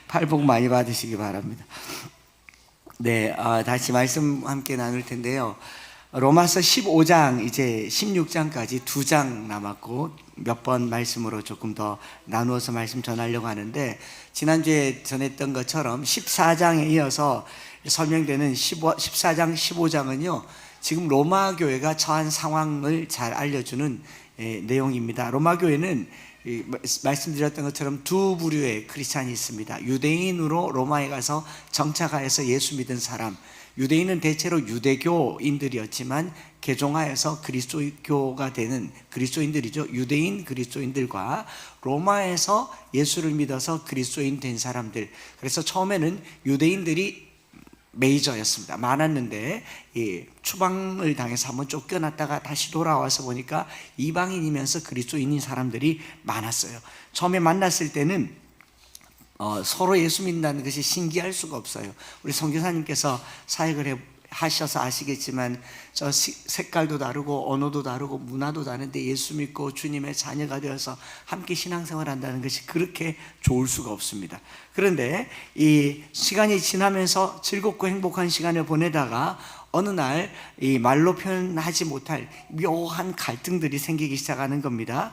팔복 많이 받으시기 바랍니다. 네, 다시 말씀 함께 나눌 텐데요. 로마서 15장 이제 16장까지 2장 남았고 몇 번 말씀으로 조금 더 나누어서 말씀 전하려고 하는데, 지난주에 전했던 것처럼 14장에 이어서 설명되는 14장, 15장은요 지금 로마 교회가 처한 상황을 잘 알려주는 내용입니다. 로마 교회는 말씀드렸던 것처럼 두 부류의 크리스찬이 있습니다. 유대인으로 로마에 가서 정착하여서 예수 믿은 사람, 유대인은 대체로 유대교인들이었지만 개종하여서 그리스도교가 되는 그리스도인들이죠. 유대인 그리스도인들과 로마에서 예수를 믿어서 그리스도인 된 사람들. 그래서 처음에는 유대인들이 메이저였습니다. 많았는데 추방을 당해서 한번 쫓겨났다가 다시 돌아와서 보니까 이방인이면서 그리스도인인 사람들이 많았어요. 처음에 만났을 때는 서로 예수 믿는다는 것이 신기할 수가 없어요. 우리 선교사님께서 사역을 하셔서 아시겠지만 저 색깔도 다르고 언어도 다르고 문화도 다른데 예수 믿고 주님의 자녀가 되어서 함께 신앙생활 한다는 것이 그렇게 좋을 수가 없습니다. 그런데 이 시간이 지나면서 즐겁고 행복한 시간을 보내다가 어느 날 이 말로 표현하지 못할 묘한 갈등들이 생기기 시작하는 겁니다.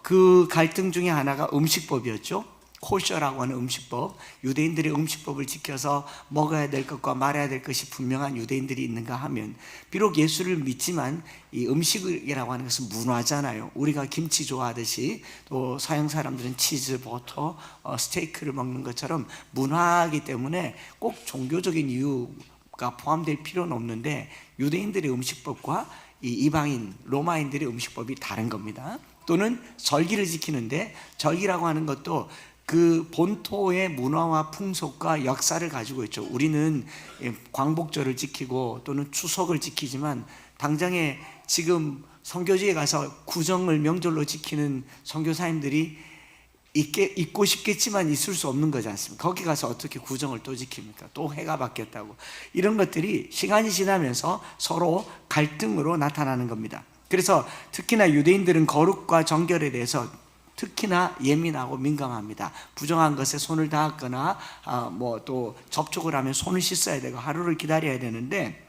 그 갈등 중에 하나가 음식법이었죠. 코셔라고 하는 음식법, 유대인들의 음식법을 지켜서 먹어야 될 것과 말아야 될 것이 분명한 유대인들이 있는가 하면, 비록 예수를 믿지만 이 음식이라고 하는 것은 문화잖아요. 우리가 김치 좋아하듯이 또 서양 사람들은 치즈, 버터, 스테이크를 먹는 것처럼 문화이기 때문에 꼭 종교적인 이유가 포함될 필요는 없는데, 유대인들의 음식법과 이 이방인 로마인들의 음식법이 다른 겁니다. 또는 절기를 지키는데, 절기라고 하는 것도 그 본토의 문화와 풍속과 역사를 가지고 있죠. 우리는 광복절을 지키고 또는 추석을 지키지만, 당장에 지금 선교지에 가서 구정을 명절로 지키는 선교사님들이 있고 싶겠지만 있을 수 없는 거지 않습니까? 거기 가서 어떻게 구정을 또 지킵니까? 또 해가 바뀌었다고. 이런 것들이 시간이 지나면서 서로 갈등으로 나타나는 겁니다. 그래서 특히나 유대인들은 거룩과 정결에 대해서 특히나 예민하고 민감합니다. 부정한 것에 손을 닿았거나 또 접촉을 하면 손을 씻어야 되고 하루를 기다려야 되는데,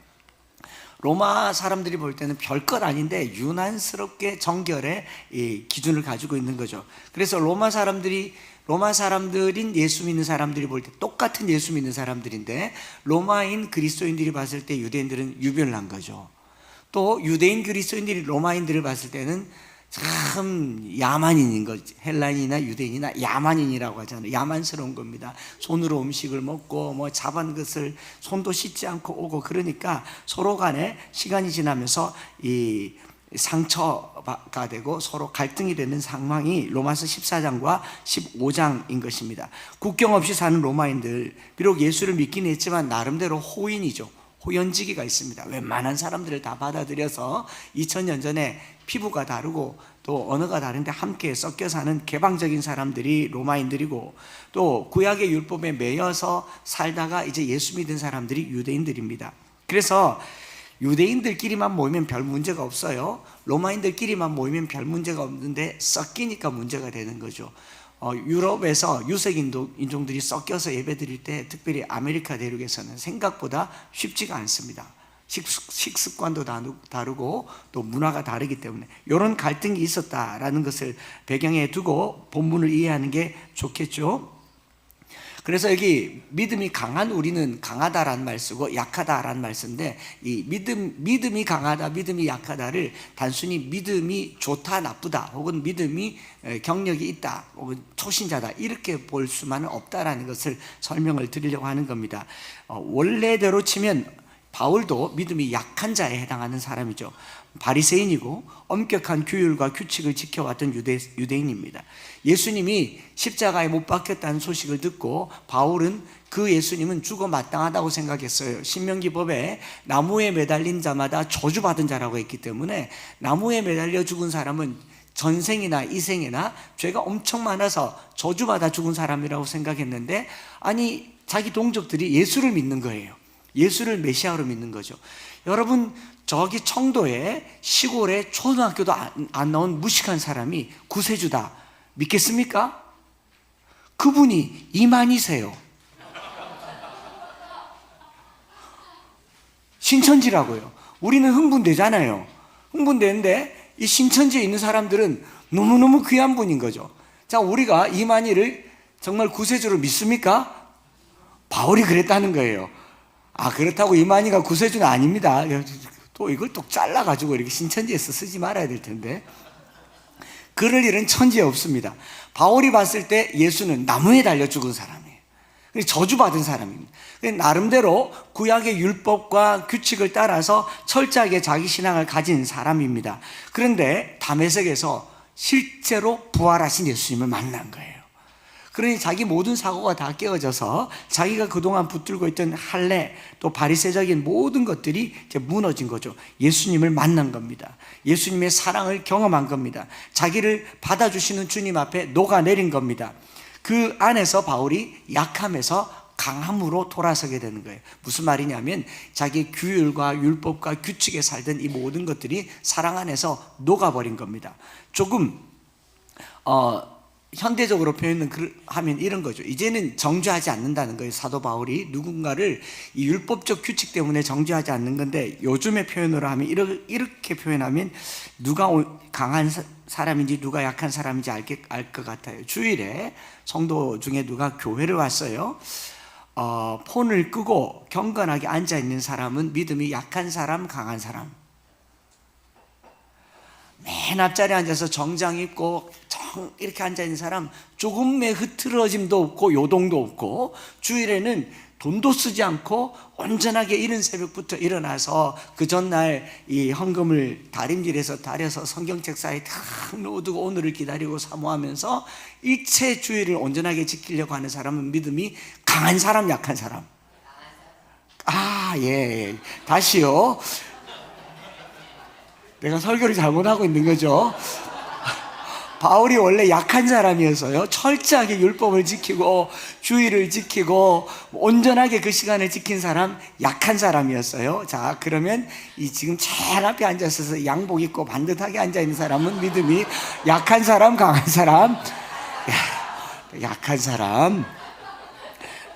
로마 사람들이 볼 때는 별것 아닌데 유난스럽게 정결의 이 기준을 가지고 있는 거죠. 그래서 로마 사람들인 예수 믿는 사람들이 볼 때 똑같은 예수 믿는 사람들인데, 로마인 그리스도인들이 봤을 때 유대인들은 유별난 거죠. 또 유대인 그리스도인들이 로마인들을 봤을 때는 참 야만인인 거지. 헬라인이나 유대인이나 야만인이라고 하잖아요. 야만스러운 겁니다. 손으로 음식을 먹고 잡은 것을 손도 씻지 않고 오고, 그러니까 서로 간에 시간이 지나면서 이 상처가 되고 서로 갈등이 되는 상황이 로마서 14장과 15장인 것입니다. 국경 없이 사는 로마인들, 비록 예수를 믿긴 했지만 나름대로 호인이죠. 호연지기가 있습니다. 웬만한 사람들을 다 받아들여서 2000년 전에 피부가 다르고 또 언어가 다른데 함께 섞여 사는 개방적인 사람들이 로마인들이고, 또 구약의 율법에 매여서 살다가 이제 예수 믿은 사람들이 유대인들입니다. 그래서 유대인들끼리만 모이면 별 문제가 없어요. 로마인들끼리만 모이면 별 문제가 없는데 섞이니까 문제가 되는 거죠. 유럽에서 유색 인종들이 섞여서 예배드릴 때, 특별히 아메리카 대륙에서는 생각보다 쉽지가 않습니다. 식습관도 다르고 또 문화가 다르기 때문에 이런 갈등이 있었다라는 것을 배경에 두고 본문을 이해하는 게 좋겠죠. 그래서 여기 믿음이 강한 우리는 강하다라는 말 쓰고 약하다라는 말 쓰는데, 이 믿음이 강하다, 믿음이 약하다를 단순히 믿음이 좋다, 나쁘다, 혹은 믿음이 경력이 있다, 혹은 초신자다, 이렇게 볼 수만은 없다라는 것을 설명을 드리려고 하는 겁니다. 원래대로 치면 바울도 믿음이 약한 자에 해당하는 사람이죠. 바리새인이고 엄격한 규율과 규칙을 지켜왔던 유대인입니다. 예수님이 십자가에 못 박혔다는 소식을 듣고 바울은 그 예수님은 죽어 마땅하다고 생각했어요. 신명기법에 나무에 매달린 자마다 저주받은 자라고 했기 때문에, 나무에 매달려 죽은 사람은 전생이나 이생이나 죄가 엄청 많아서 저주받아 죽은 사람이라고 생각했는데, 아니 자기 동족들이 예수를 믿는 거예요. 예수를 메시아로 믿는 거죠. 여러분, 저기 청도에 시골에 초등학교도 안 나온 무식한 사람이 구세주다 믿겠습니까? 그분이 이만희세요. 신천지라고요. 우리는 흥분되잖아요. 흥분되는데 이 신천지에 있는 사람들은 너무너무 귀한 분인 거죠. 자, 우리가 이만희를 정말 구세주로 믿습니까? 바울이 그랬다는 거예요. 아, 그렇다고 이만희가 구세주는 아닙니다. 또 이걸 또 잘라가지고 이렇게 신천지에서 쓰지 말아야 될 텐데. 그럴 일은 천지에 없습니다. 바울이 봤을 때 예수는 나무에 달려 죽은 사람이에요. 저주받은 사람입니다. 나름대로 구약의 율법과 규칙을 따라서 철저하게 자기 신앙을 가진 사람입니다. 그런데 다메섹에서 실제로 부활하신 예수님을 만난 거예요. 그러니 자기 모든 사고가 다 깨어져서 자기가 그동안 붙들고 있던 할례 또 바리새적인 모든 것들이 이제 무너진 거죠. 예수님을 만난 겁니다. 예수님의 사랑을 경험한 겁니다. 자기를 받아주시는 주님 앞에 녹아내린 겁니다. 그 안에서 바울이 약함에서 강함으로 돌아서게 되는 거예요. 무슨 말이냐면 자기 규율과 율법과 규칙에 살던 이 모든 것들이 사랑 안에서 녹아버린 겁니다. 조금 현대적으로 표현하면 이런 거죠. 이제는 정죄하지 않는다는 거예요. 사도 바울이 누군가를 이 율법적 규칙 때문에 정죄하지 않는 건데, 요즘의 표현으로 하면 이렇게 표현하면 누가 강한 사람인지 누가 약한 사람인지 알 것 같아요. 주일에 성도 중에 누가 교회를 왔어요. 폰을 끄고 경건하게 앉아있는 사람은 믿음이 약한 사람, 강한 사람. 맨 앞자리에 앉아서 정장 입고 이렇게 앉아있는 사람, 조금의 흐트러짐도 없고 요동도 없고, 주일에는 돈도 쓰지 않고 온전하게 이른 새벽부터 일어나서 그 전날 이 헌금을 다림질해서 다려서 성경책 사이에 탁 넣어두고 오늘을 기다리고 사모하면서 일체 주일을 온전하게 지키려고 하는 사람은 믿음이 강한 사람, 약한 사람. 예. 다시요. 내가 설교를 잘못하고 있는 거죠. 바울이 원래 약한 사람이어서요, 철저하게 율법을 지키고 주의를 지키고 온전하게 그 시간을 지킨 사람, 약한 사람이었어요. 자, 그러면 이 지금 제일 앞에 앉아서 양복 입고 반듯하게 앉아있는 사람은 믿음이 약한 사람, 강한 사람. 약한 사람.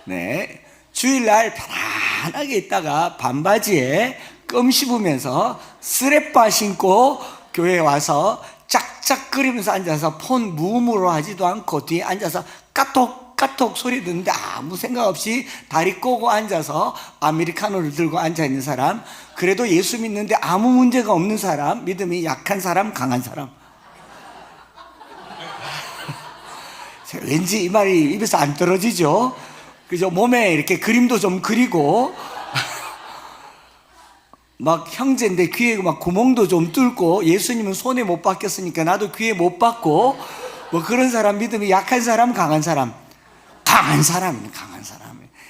네, 주일날 편안하게 있다가 반바지에 껌 씹으면서 스레빠 신고 교회에 와서 짝짝거리면서 앉아서 폰 무음으로 하지도 않고 뒤에 앉아서 까톡 소리 듣는데 아무 생각 없이 다리 꼬고 앉아서 아메리카노를 들고 앉아있는 사람, 그래도 예수 믿는데 아무 문제가 없는 사람, 믿음이 약한 사람, 강한 사람. 왠지 이 말이 입에서 안 떨어지죠? 그죠? 몸에 이렇게 그림도 좀 그리고 막 형제인데 귀에 막 구멍도 좀 뚫고, 예수님은 손에 못 박혔으니까 나도 귀에 못 박고, 뭐 그런 사람 믿음이 약한 사람, 강한 사람. 강한 사람이에요. 강한 사람.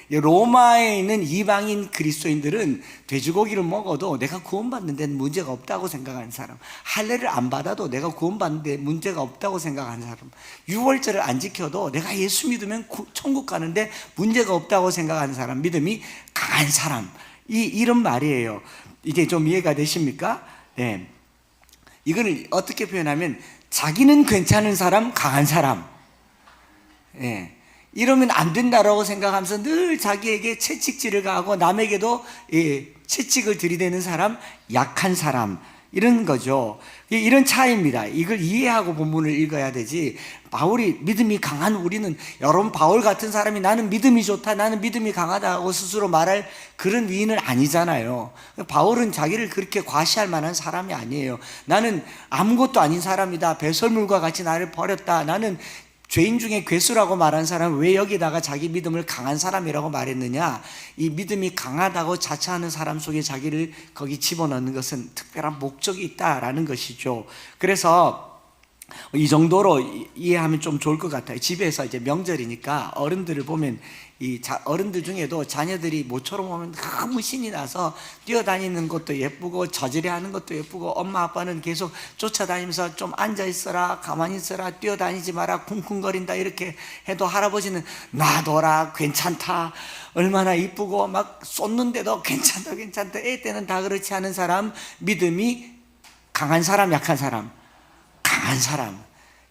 로마에 있는 이방인 그리스도인들은 돼지고기를 먹어도 내가 구원받는 데는 문제가 없다고 생각하는 사람, 할례를 안 받아도 내가 구원받는 데 문제가 없다고 생각하는 사람, 유월절을 안 지켜도 내가 예수 믿으면 천국 가는데 문제가 없다고 생각하는 사람, 믿음이 강한 사람. 이런 말이에요. 이게 좀 이해가 되십니까? 네. 이거를 어떻게 표현하면 자기는 괜찮은 사람, 강한 사람. 네. 이러면 안 된다라고 생각하면서 늘 자기에게 채찍질을 가하고 남에게도 채찍을 들이대는 사람, 약한 사람, 이런 거죠. 이런 차이입니다. 이걸 이해하고 본문을 읽어야 되지. 바울이 믿음이 강한 우리는, 여러분 바울 같은 사람이 나는 믿음이 좋다, 나는 믿음이 강하다고 스스로 말할 그런 위인은 아니잖아요. 바울은 자기를 그렇게 과시할 만한 사람이 아니에요. 나는 아무것도 아닌 사람이다, 배설물과 같이 나를 버렸다, 나는 죄인 중에 괴수라고 말한 사람은 왜 여기다가 자기 믿음을 강한 사람이라고 말했느냐? 이 믿음이 강하다고 자처하는 사람 속에 자기를 거기 집어넣는 것은 특별한 목적이 있다라는 것이죠. 그래서 이 정도로 이해하면 좀 좋을 것 같아요. 집에서 이제 명절이니까 어른들을 보면 어른들 중에도 자녀들이 모처럼 오면 너무 신이 나서 뛰어다니는 것도 예쁘고 저지레 하는 것도 예쁘고, 엄마 아빠는 계속 쫓아다니면서 좀 앉아있어라, 가만히 있어라, 뛰어다니지 마라, 쿵쿵거린다 이렇게 해도 할아버지는 놔둬라, 괜찮다, 얼마나 이쁘고 막 쏟는데도 괜찮다 애 때는 다 그렇지 않은 사람, 믿음이 강한 사람, 약한 사람. 강한 사람.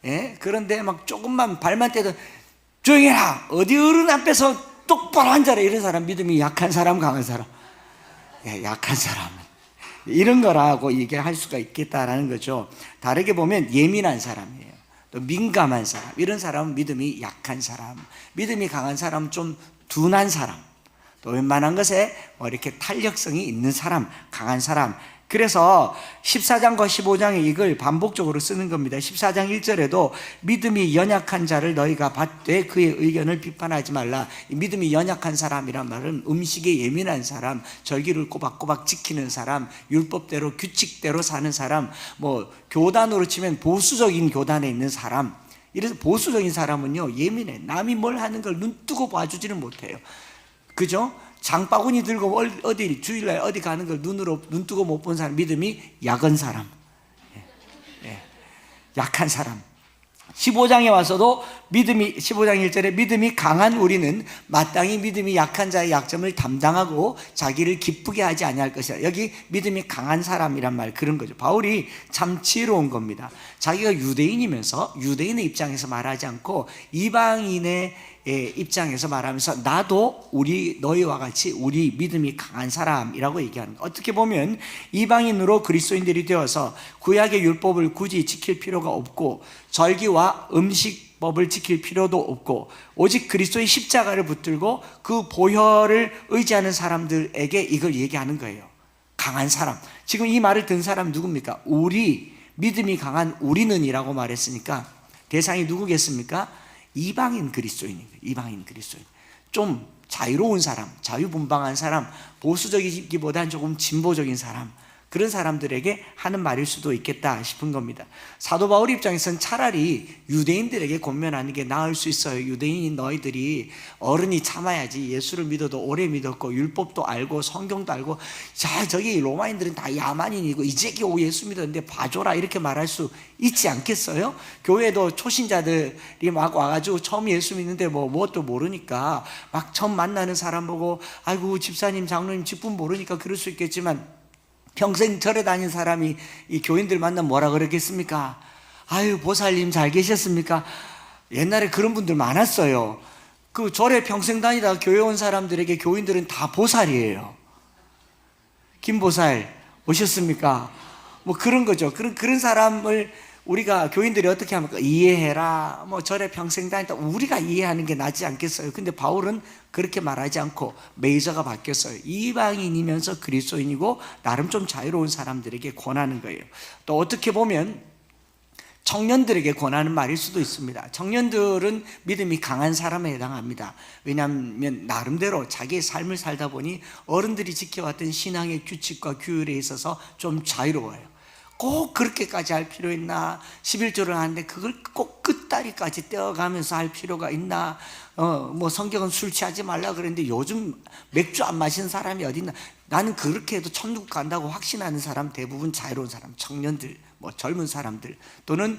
예? 그런데 막 조금만 발만 떼도 조용히 해라. 어디 어른 앞에서 똑바로 앉아라. 이런 사람 믿음이 약한 사람, 강한 사람? 약한 사람. 이런 거라고 얘기할 수가 있겠다라는 거죠. 다르게 보면 예민한 사람이에요. 또 민감한 사람. 이런 사람은 믿음이 약한 사람. 믿음이 강한 사람은 좀 둔한 사람. 또 웬만한 것에 이렇게 탄력성이 있는 사람, 강한 사람. 그래서 14장과 15장에 이걸 반복적으로 쓰는 겁니다. 14장 1절에도 믿음이 연약한 자를 너희가 받되 그의 의견을 비판하지 말라. 믿음이 연약한 사람이란 말은 음식에 예민한 사람, 절기를 꼬박꼬박 지키는 사람, 율법대로 규칙대로 사는 사람, 교단으로 치면 보수적인 교단에 있는 사람. 이래서 보수적인 사람은요, 예민해. 남이 뭘 하는 걸 눈 뜨고 봐주지는 못해요. 그죠? 장바구니 들고 어디 주일날 어디 가는 걸 눈 뜨고 못 본 사람, 믿음이 약한 사람, 약한 사람. 15장에 와서도 15장 1절에 믿음이 강한 우리는 마땅히 믿음이 약한 자의 약점을 담당하고 자기를 기쁘게 하지 아니할 것이다. 여기 믿음이 강한 사람이란 말, 그런 거죠. 바울이 참 지혜로운 겁니다. 자기가 유대인이면서 유대인의 입장에서 말하지 않고 이방인의 입장에서 말하면서 나도 너희와 같이 우리 믿음이 강한 사람이라고 얘기하는 거예요. 어떻게 보면 이방인으로 그리스도인들이 되어서 구약의 율법을 굳이 지킬 필요가 없고 절기와 음식법을 지킬 필요도 없고 오직 그리스도의 십자가를 붙들고 그 보혈을 의지하는 사람들에게 이걸 얘기하는 거예요. 강한 사람. 지금 이 말을 든 사람 누굽니까? 믿음이 강한 우리는이라고 말했으니까 대상이 누구겠습니까? 이방인 그리스도인이에요. 이방인 그리스도인. 좀 자유로운 사람, 자유분방한 사람, 보수적이기보다는 조금 진보적인 사람, 그런 사람들에게 하는 말일 수도 있겠다 싶은 겁니다. 사도 바울 입장에서는 차라리 유대인들에게 권면하는 게 나을 수 있어요. 유대인인 너희들이 어른이 참아야지. 예수를 믿어도 오래 믿었고 율법도 알고 성경도 알고, 자 저기 로마인들은 다 야만인이고 이제 겨우 예수 믿었는데 봐줘라, 이렇게 말할 수 있지 않겠어요? 교회도 초신자들이 막 와가지고 처음 예수 믿는데 뭣도 모르니까 막 처음 만나는 사람 보고 아이고 집사님 장로님 직분 모르니까 그럴 수 있겠지만, 평생 절에 다닌 사람이 이 교인들 만나면 뭐라 그러겠습니까? 아유 보살님 잘 계셨습니까? 옛날에 그런 분들 많았어요. 그 절에 평생 다니다 교회 온 사람들에게 교인들은 다 보살이에요. 김보살 오셨습니까? 그런 거죠. 그런 사람을 우리가 교인들이 어떻게 합니까? 이해해라. 절에 평생 다니다 우리가 이해하는 게 낫지 않겠어요? 근데 바울은 그렇게 말하지 않고 메이저가 바뀌었어요. 이방인이면서 그리스도인이고 나름 좀 자유로운 사람들에게 권하는 거예요. 또 어떻게 보면 청년들에게 권하는 말일 수도 있습니다. 청년들은 믿음이 강한 사람에 해당합니다. 왜냐하면 나름대로 자기의 삶을 살다 보니 어른들이 지켜왔던 신앙의 규칙과 규율에 있어서 좀 자유로워요. 꼭 그렇게까지 할 필요 있나? 11조를 하는데 그걸 꼭 끝다리까지 떼어가면서 할 필요가 있나? 성경은 술 취하지 말라 그랬는데 요즘 맥주 안 마시는 사람이 어디 있나? 나는 그렇게 해도 천국 간다고 확신하는 사람, 대부분 자유로운 사람, 청년들, 젊은 사람들, 또는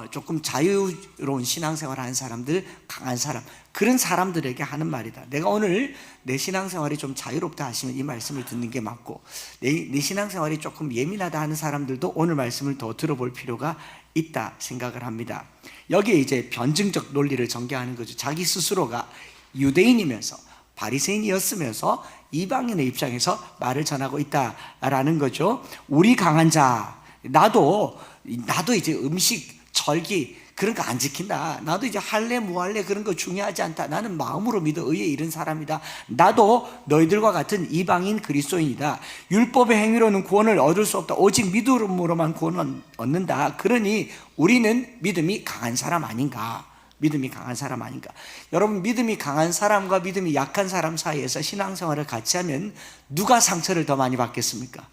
조금 자유로운 신앙생활 하는 사람들, 강한 사람, 그런 사람들에게 하는 말이다. 내가 오늘 내 신앙생활이 좀 자유롭다 하시면 이 말씀을 듣는 게 맞고, 내 신앙생활이 조금 예민하다 하는 사람들도 오늘 말씀을 더 들어볼 필요가 있다 생각을 합니다. 여기에 이제 변증적 논리를 전개하는 거죠. 자기 스스로가 유대인이면서 바리새인이었으면서 이방인의 입장에서 말을 전하고 있다라는 거죠. 우리 강한 자, 나도 이제 음식, 절기 그런 거 안 지킨다. 나도 이제 할래 무할래 그런 거 중요하지 않다. 나는 마음으로 믿어 의에 이른 사람이다. 나도 너희들과 같은 이방인 그리스도인이다. 율법의 행위로는 구원을 얻을 수 없다. 오직 믿음으로만 구원을 얻는다. 그러니 우리는 믿음이 강한 사람 아닌가? 믿음이 강한 사람 아닌가? 여러분, 믿음이 강한 사람과 믿음이 약한 사람 사이에서 신앙생활을 같이 하면 누가 상처를 더 많이 받겠습니까?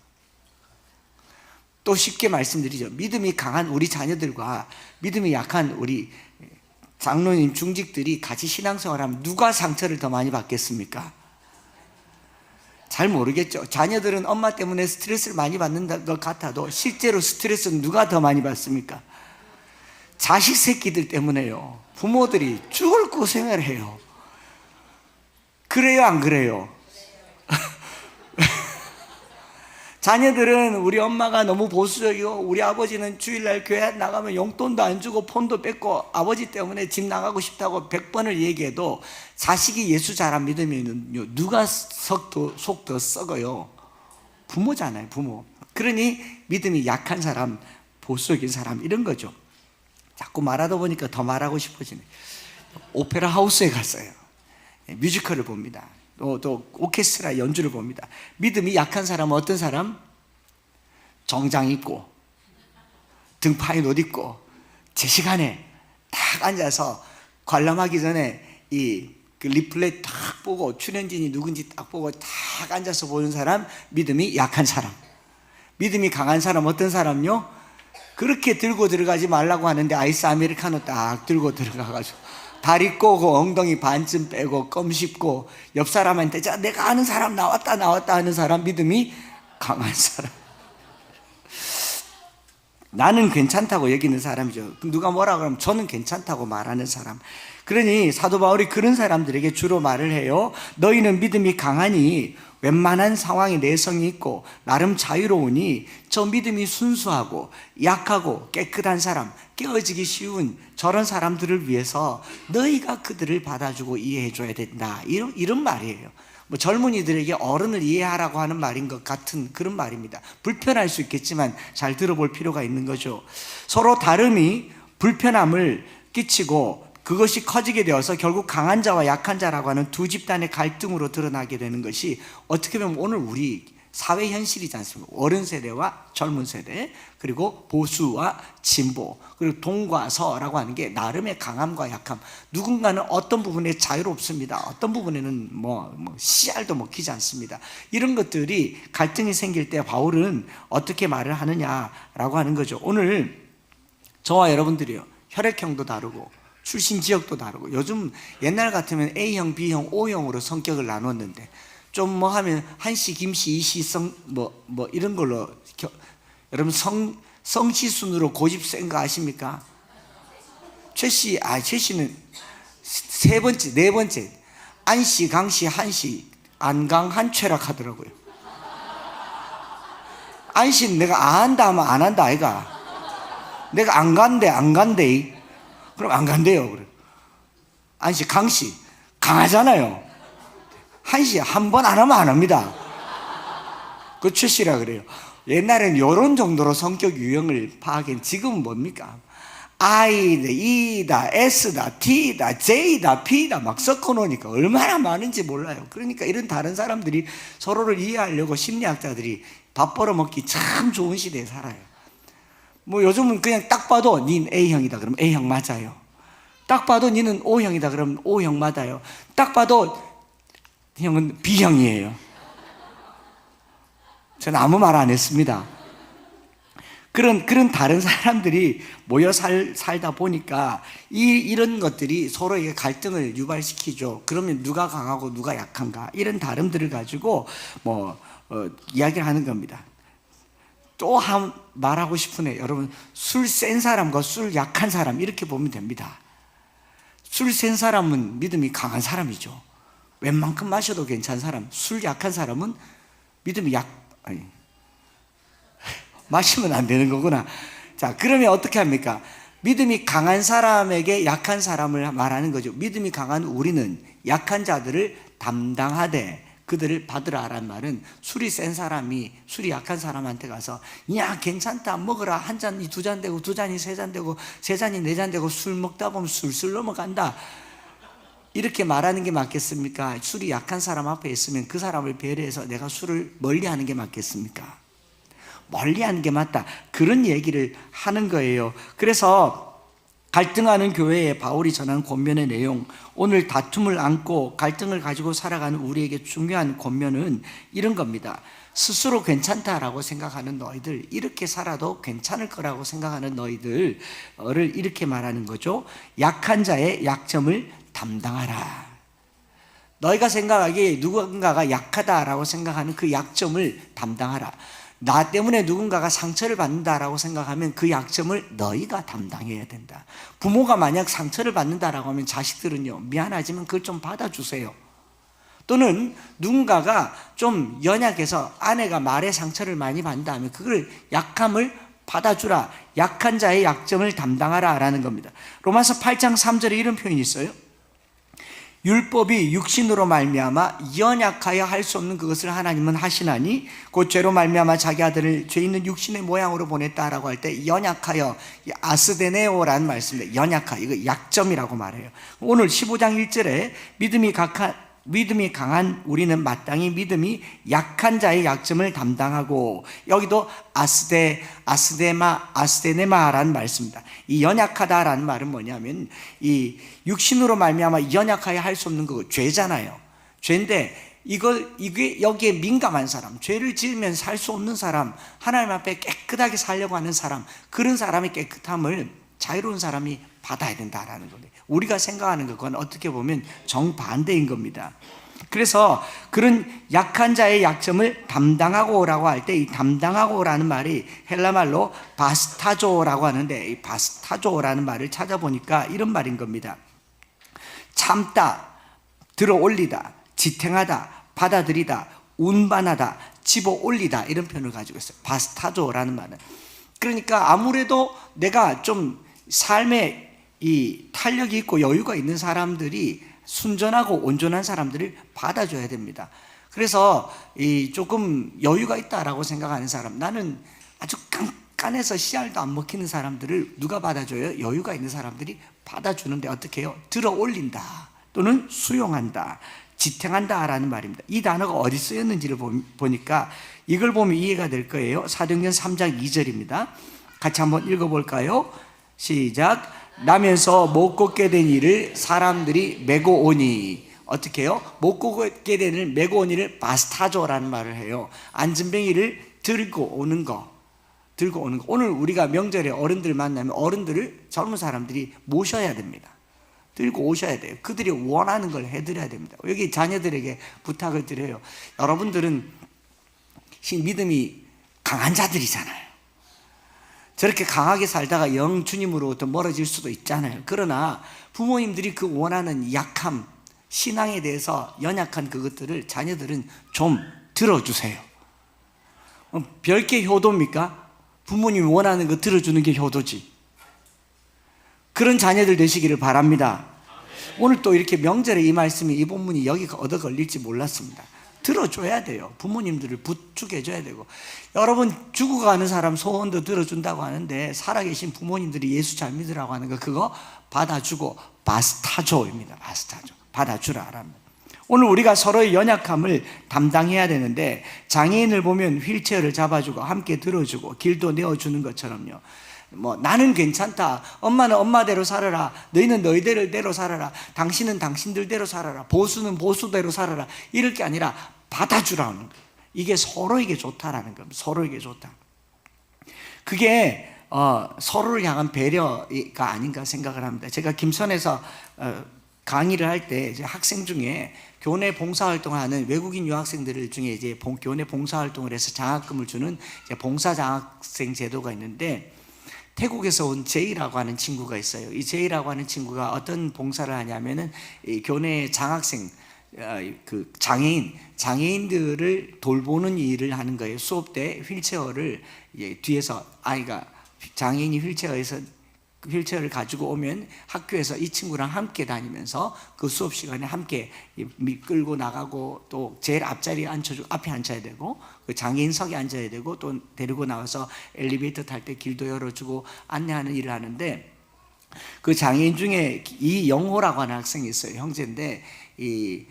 또 쉽게 말씀드리죠. 믿음이 강한 우리 자녀들과 믿음이 약한 우리 장로님, 중직들이 같이 신앙생활하면 누가 상처를 더 많이 받겠습니까? 잘 모르겠죠. 자녀들은 엄마 때문에 스트레스를 많이 받는 것 같아도 실제로 스트레스는 누가 더 많이 받습니까? 자식 새끼들 때문에요. 부모들이 죽을 고생을 해요. 그래요, 안 그래요? 자녀들은 우리 엄마가 너무 보수적이고 우리 아버지는 주일날 교회 나가면 용돈도 안 주고 폰도 뺏고 아버지 때문에 집 나가고 싶다고 100번을 얘기해도 자식이 예수 잘 안 믿으면 누가 속도 썩어요? 부모잖아요, 부모. 그러니 믿음이 약한 사람, 보수적인 사람 이런 거죠. 자꾸 말하다 보니까 더 말하고 싶어지네. 오페라 하우스에 갔어요. 뮤지컬을 봅니다. 또 오케스트라 연주를 봅니다. 믿음이 약한 사람은 어떤 사람? 정장 입고 등파인 옷 입고 제 시간에 딱 앉아서 관람하기 전에 그 리플렛 딱 보고 출연진이 누군지 딱 보고 딱 앉아서 보는 사람, 믿음이 약한 사람. 믿음이 강한 사람 어떤 사람요? 그렇게 들고 들어가지 말라고 하는데 아이스 아메리카노 딱 들고 들어가가지고 다리 꼬고 엉덩이 반쯤 빼고 껌 씹고 옆 사람한테 자 내가 아는 사람 나왔다 하는 사람, 믿음이 강한 사람. 나는 괜찮다고 여기는 사람이죠. 누가 뭐라 그러면 저는 괜찮다고 말하는 사람. 그러니 사도 바울이 그런 사람들에게 주로 말을 해요. 너희는 믿음이 강하니 웬만한 상황에 내성이 있고 나름 자유로우니 저 믿음이 순수하고 약하고 깨끗한 사람, 깨어지기 쉬운 저런 사람들을 위해서 너희가 그들을 받아주고 이해해줘야 된다. 이런 말이에요. 뭐 젊은이들에게 어른을 이해하라고 하는 말인 것 같은 그런 말입니다. 불편할 수 있겠지만 잘 들어볼 필요가 있는 거죠. 서로 다름이 불편함을 끼치고 그것이 커지게 되어서 결국 강한 자와 약한 자라고 하는 두 집단의 갈등으로 드러나게 되는 것이 어떻게 보면 오늘 우리 사회 현실이지 않습니까? 어른 세대와 젊은 세대, 그리고 보수와 진보, 그리고 동과 서라고 하는 게 나름의 강함과 약함. 누군가는 어떤 부분에 자유롭습니다. 어떤 부분에는 씨알도 먹히지 않습니다. 이런 것들이 갈등이 생길 때 바울은 어떻게 말을 하느냐라고 하는 거죠. 오늘 저와 여러분들이요, 혈액형도 다르고 출신 지역도 다르고, 요즘 옛날 같으면 A형, B형, O형으로 성격을 나눴는데 좀 하면 한씨, 김씨, 이씨, 이런 걸로 여러분 성씨 순으로 고집 센 거 아십니까? 최씨는 네 번째 안씨, 강씨, 한씨, 안강, 한최락 하더라고요. 안씨는 내가 안 한다 하면 안 한다 아이가. 내가 안 간대. 그럼 안 간대요. 그래. 안씨, 강씨 강하잖아요. 한씨 한 번 안 하면 안 합니다. 그 최씨라 그래요. 옛날엔 이런 정도로 성격 유형을 파악한. 지금은 뭡니까? I다, E다, S다, T다, J다, P다 막 섞어 놓으니까 얼마나 많은지 몰라요. 그러니까 이런 다른 사람들이 서로를 이해하려고 심리학자들이 밥 벌어먹기 참 좋은 시대에 살아요. 요즘은 그냥 딱 봐도 닌 A형이다 그러면 A형 맞아요. 딱 봐도 니는 O형이다 그러면 O형 맞아요. 딱 봐도 형은 B형이에요. 저는 아무 말 안 했습니다. 그런 다른 사람들이 모여 살다 보니까 이런 것들이 서로에게 갈등을 유발시키죠. 그러면 누가 강하고 누가 약한가, 이런 다름들을 가지고 이야기를 하는 겁니다. 또 말하고 싶으네. 여러분, 술 센 사람과 술 약한 사람 이렇게 보면 됩니다. 술 센 사람은 믿음이 강한 사람이죠. 웬만큼 마셔도 괜찮은 사람. 술 약한 사람은 믿음이 마시면 안 되는 거구나. 자, 그러면 어떻게 합니까? 믿음이 강한 사람에게 약한 사람을 말하는 거죠. 믿음이 강한 우리는 약한 자들을 담당하되 그들을 받으라라는 말은, 술이 센 사람이 술이 약한 사람한테 가서 야 괜찮다 먹어라, 한 잔이 두 잔 되고 두 잔이 세 잔 되고 세 잔이 네 잔 되고 술 먹다 보면 술술 넘어간다, 이렇게 말하는 게 맞겠습니까? 술이 약한 사람 앞에 있으면 그 사람을 배려해서 내가 술을 멀리하는 게 맞겠습니까? 멀리하는 게 맞다, 그런 얘기를 하는 거예요. 그래서 갈등하는 교회에 바울이 전한 권면의 내용, 오늘 다툼을 안고 갈등을 가지고 살아가는 우리에게 중요한 권면은 이런 겁니다. 스스로 괜찮다라고 생각하는 너희들, 이렇게 살아도 괜찮을 거라고 생각하는 너희들을 이렇게 말하는 거죠. 약한 자의 약점을 담당하라. 너희가 생각하기에 누군가가 약하다라고 생각하는 그 약점을 담당하라. 나 때문에 누군가가 상처를 받는다라고 생각하면 그 약점을 너희가 담당해야 된다. 부모가 만약 상처를 받는다라고 하면 자식들은요, 미안하지만 그걸 좀 받아주세요. 또는 누군가가 좀 연약해서 아내가 말에 상처를 많이 받는다면 그걸 약함을 받아주라. 약한 자의 약점을 담당하라 라는 겁니다. 로마서 8장 3절에 이런 표현이 있어요. 율법이 육신으로 말미암아 연약하여 할 수 없는 그것을 하나님은 하시나니 곧 죄로 말미암아 자기 아들을 죄 있는 육신의 모양으로 보냈다라고 할 때 연약하여, 아스데네오라는 말씀입니다. 연약하, 이거 약점이라고 말해요. 오늘 15장 1절에 믿음이 강한 우리는 마땅히 믿음이 약한 자의 약점을 담당하고, 여기도 아스데네마라는 말씀입니다. 이 연약하다라는 말은 뭐냐면 이 육신으로 말미암아 연약하여 할 수 없는 거, 죄잖아요. 죄인데 이게 여기에 민감한 사람, 죄를 지으면 살 수 없는 사람, 하나님 앞에 깨끗하게 살려고 하는 사람, 그런 사람의 깨끗함을 자유로운 사람이 받아야 된다라는 건데, 우리가 생각하는 것과는 어떻게 보면 정반대인 겁니다. 그래서 그런 약한 자의 약점을 담당하고라고 할 때 이 담당하고라는 말이 헬라말로 바스타조라고 하는데, 이 바스타조라는 말을 찾아보니까 이런 말인 겁니다. 참다, 들어 올리다, 지탱하다, 받아들이다, 운반하다, 집어 올리다, 이런 표현을 가지고 있어요. 바스타조라는 말은. 그러니까 아무래도 내가 좀 삶에 이 탄력이 있고 여유가 있는 사람들이, 순전하고 온전한 사람들을 받아줘야 됩니다. 그래서 이 조금 여유가 있다라고 생각하는 사람, 나는 아주 깐깐해서 씨알도 안 먹히는 사람들을 누가 받아줘요? 여유가 있는 사람들이 받아주는데 어떻게 해요? 들어 올린다 또는 수용한다, 지탱한다라는 말입니다. 이 단어가 어디 쓰였는지를 보니까 이걸 보면 이해가 될 거예요. 사도행전 3장 2절입니다. 같이 한번 읽어볼까요? 시작. 나면서 못 걷게 된 이를 사람들이 메고 오니. 어떻게 해요? 못 걷게 된 이를 메고 오니를 바스타조라는 말을 해요. 안전뱅이를 들고 오는 거. 오늘 우리가 명절에 어른들 만나면 어른들을 젊은 사람들이 모셔야 됩니다. 들고 오셔야 돼요. 그들이 원하는 걸 해드려야 됩니다. 여기 자녀들에게 부탁을 드려요. 여러분들은 믿음이 강한 자들이잖아요. 저렇게 강하게 살다가 영 주님으로부터 멀어질 수도 있잖아요. 그러나 부모님들이 그 원하는 약함, 신앙에 대해서 연약한 그것들을 자녀들은 좀 들어주세요. 별게 효도입니까? 부모님이 원하는 거 들어주는 게 효도지. 그런 자녀들 되시기를 바랍니다. 오늘 또 이렇게 명절에 이 말씀이, 이 본문이 여기가 얻어 걸릴지 몰랐습니다. 들어줘야 돼요. 부모님들을 부축해줘야 되고. 여러분, 죽어가는 사람 소원도 들어준다고 하는데 살아계신 부모님들이 예수 잘 믿으라고 하는 거, 그거 받아주고 바스타조입니다. 바스타조, 받아주라라는. 오늘 우리가 서로의 연약함을 담당해야 되는데, 장애인을 보면 휠체어를 잡아주고 함께 들어주고 길도 내어주는 것처럼요, 나는 괜찮다, 엄마는 엄마대로 살아라, 너희는 너희대로 살아라, 당신은 당신들대로 살아라, 보수는 보수대로 살아라, 이럴 게 아니라 받아주라는 거예요. 이게 서로에게 좋다라는 겁니다. 서로에게 좋다. 그게 서로를 향한 배려가 아닌가 생각을 합니다. 제가 김천에서 강의를 할 때 학생 중에 교내 봉사활동을 하는 외국인 유학생들 중에 이제 교내 봉사활동을 해서 장학금을 주는 봉사장학생 제도가 있는데, 태국에서 온 제이라고 하는 친구가 있어요. 이 제이라고 하는 친구가 어떤 봉사를 하냐면은 이 교내 장학생, 그 장애인들을 돌보는 일을 하는 거예요. 수업 때 휠체어를 뒤에서, 아이가 장애인이 휠체어를 가지고 오면 학교에서 이 친구랑 함께 다니면서 그 수업 시간에 함께 끌고 나가고, 또 제일 앞자리에 앞에 앉혀야 되고, 그 장애인석에 앉아야 되고, 또 데리고 나와서 엘리베이터 탈 때 길도 열어주고 안내하는 일을 하는데, 그 장애인 중에 이영호라고 하는 학생이 있어요. 형제인데 이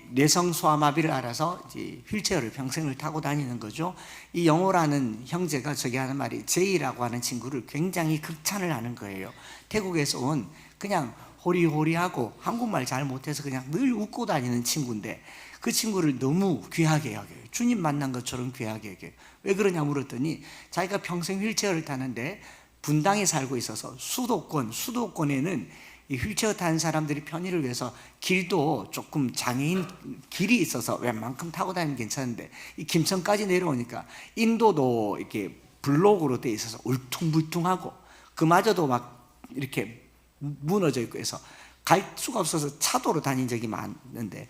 뇌성 소아마비를 앓아서 이제 휠체어를 평생을 타고 다니는 거죠. 이 영호라는 형제가 저기 하는 말이, 제이라고 하는 친구를 굉장히 극찬을 하는 거예요. 태국에서 온 그냥 호리호리하고 한국말 잘 못해서 그냥 늘 웃고 다니는 친구인데, 그 친구를 너무 귀하게 여겨요. 주님 만난 것처럼 귀하게 여겨요. 왜 그러냐 물었더니, 자기가 평생 휠체어를 타는데 분당에 살고 있어서 수도권에는 이 휠체어 타는 사람들이 편의를 위해서 길도 조금 장애인 길이 있어서 웬만큼 타고 다니면 괜찮은데, 이 김천까지 내려오니까 인도도 이렇게 블록으로 돼 있어서 울퉁불퉁하고 그마저도 막 이렇게 무너져 있고 해서 갈 수가 없어서 차도로 다닌 적이 많은데,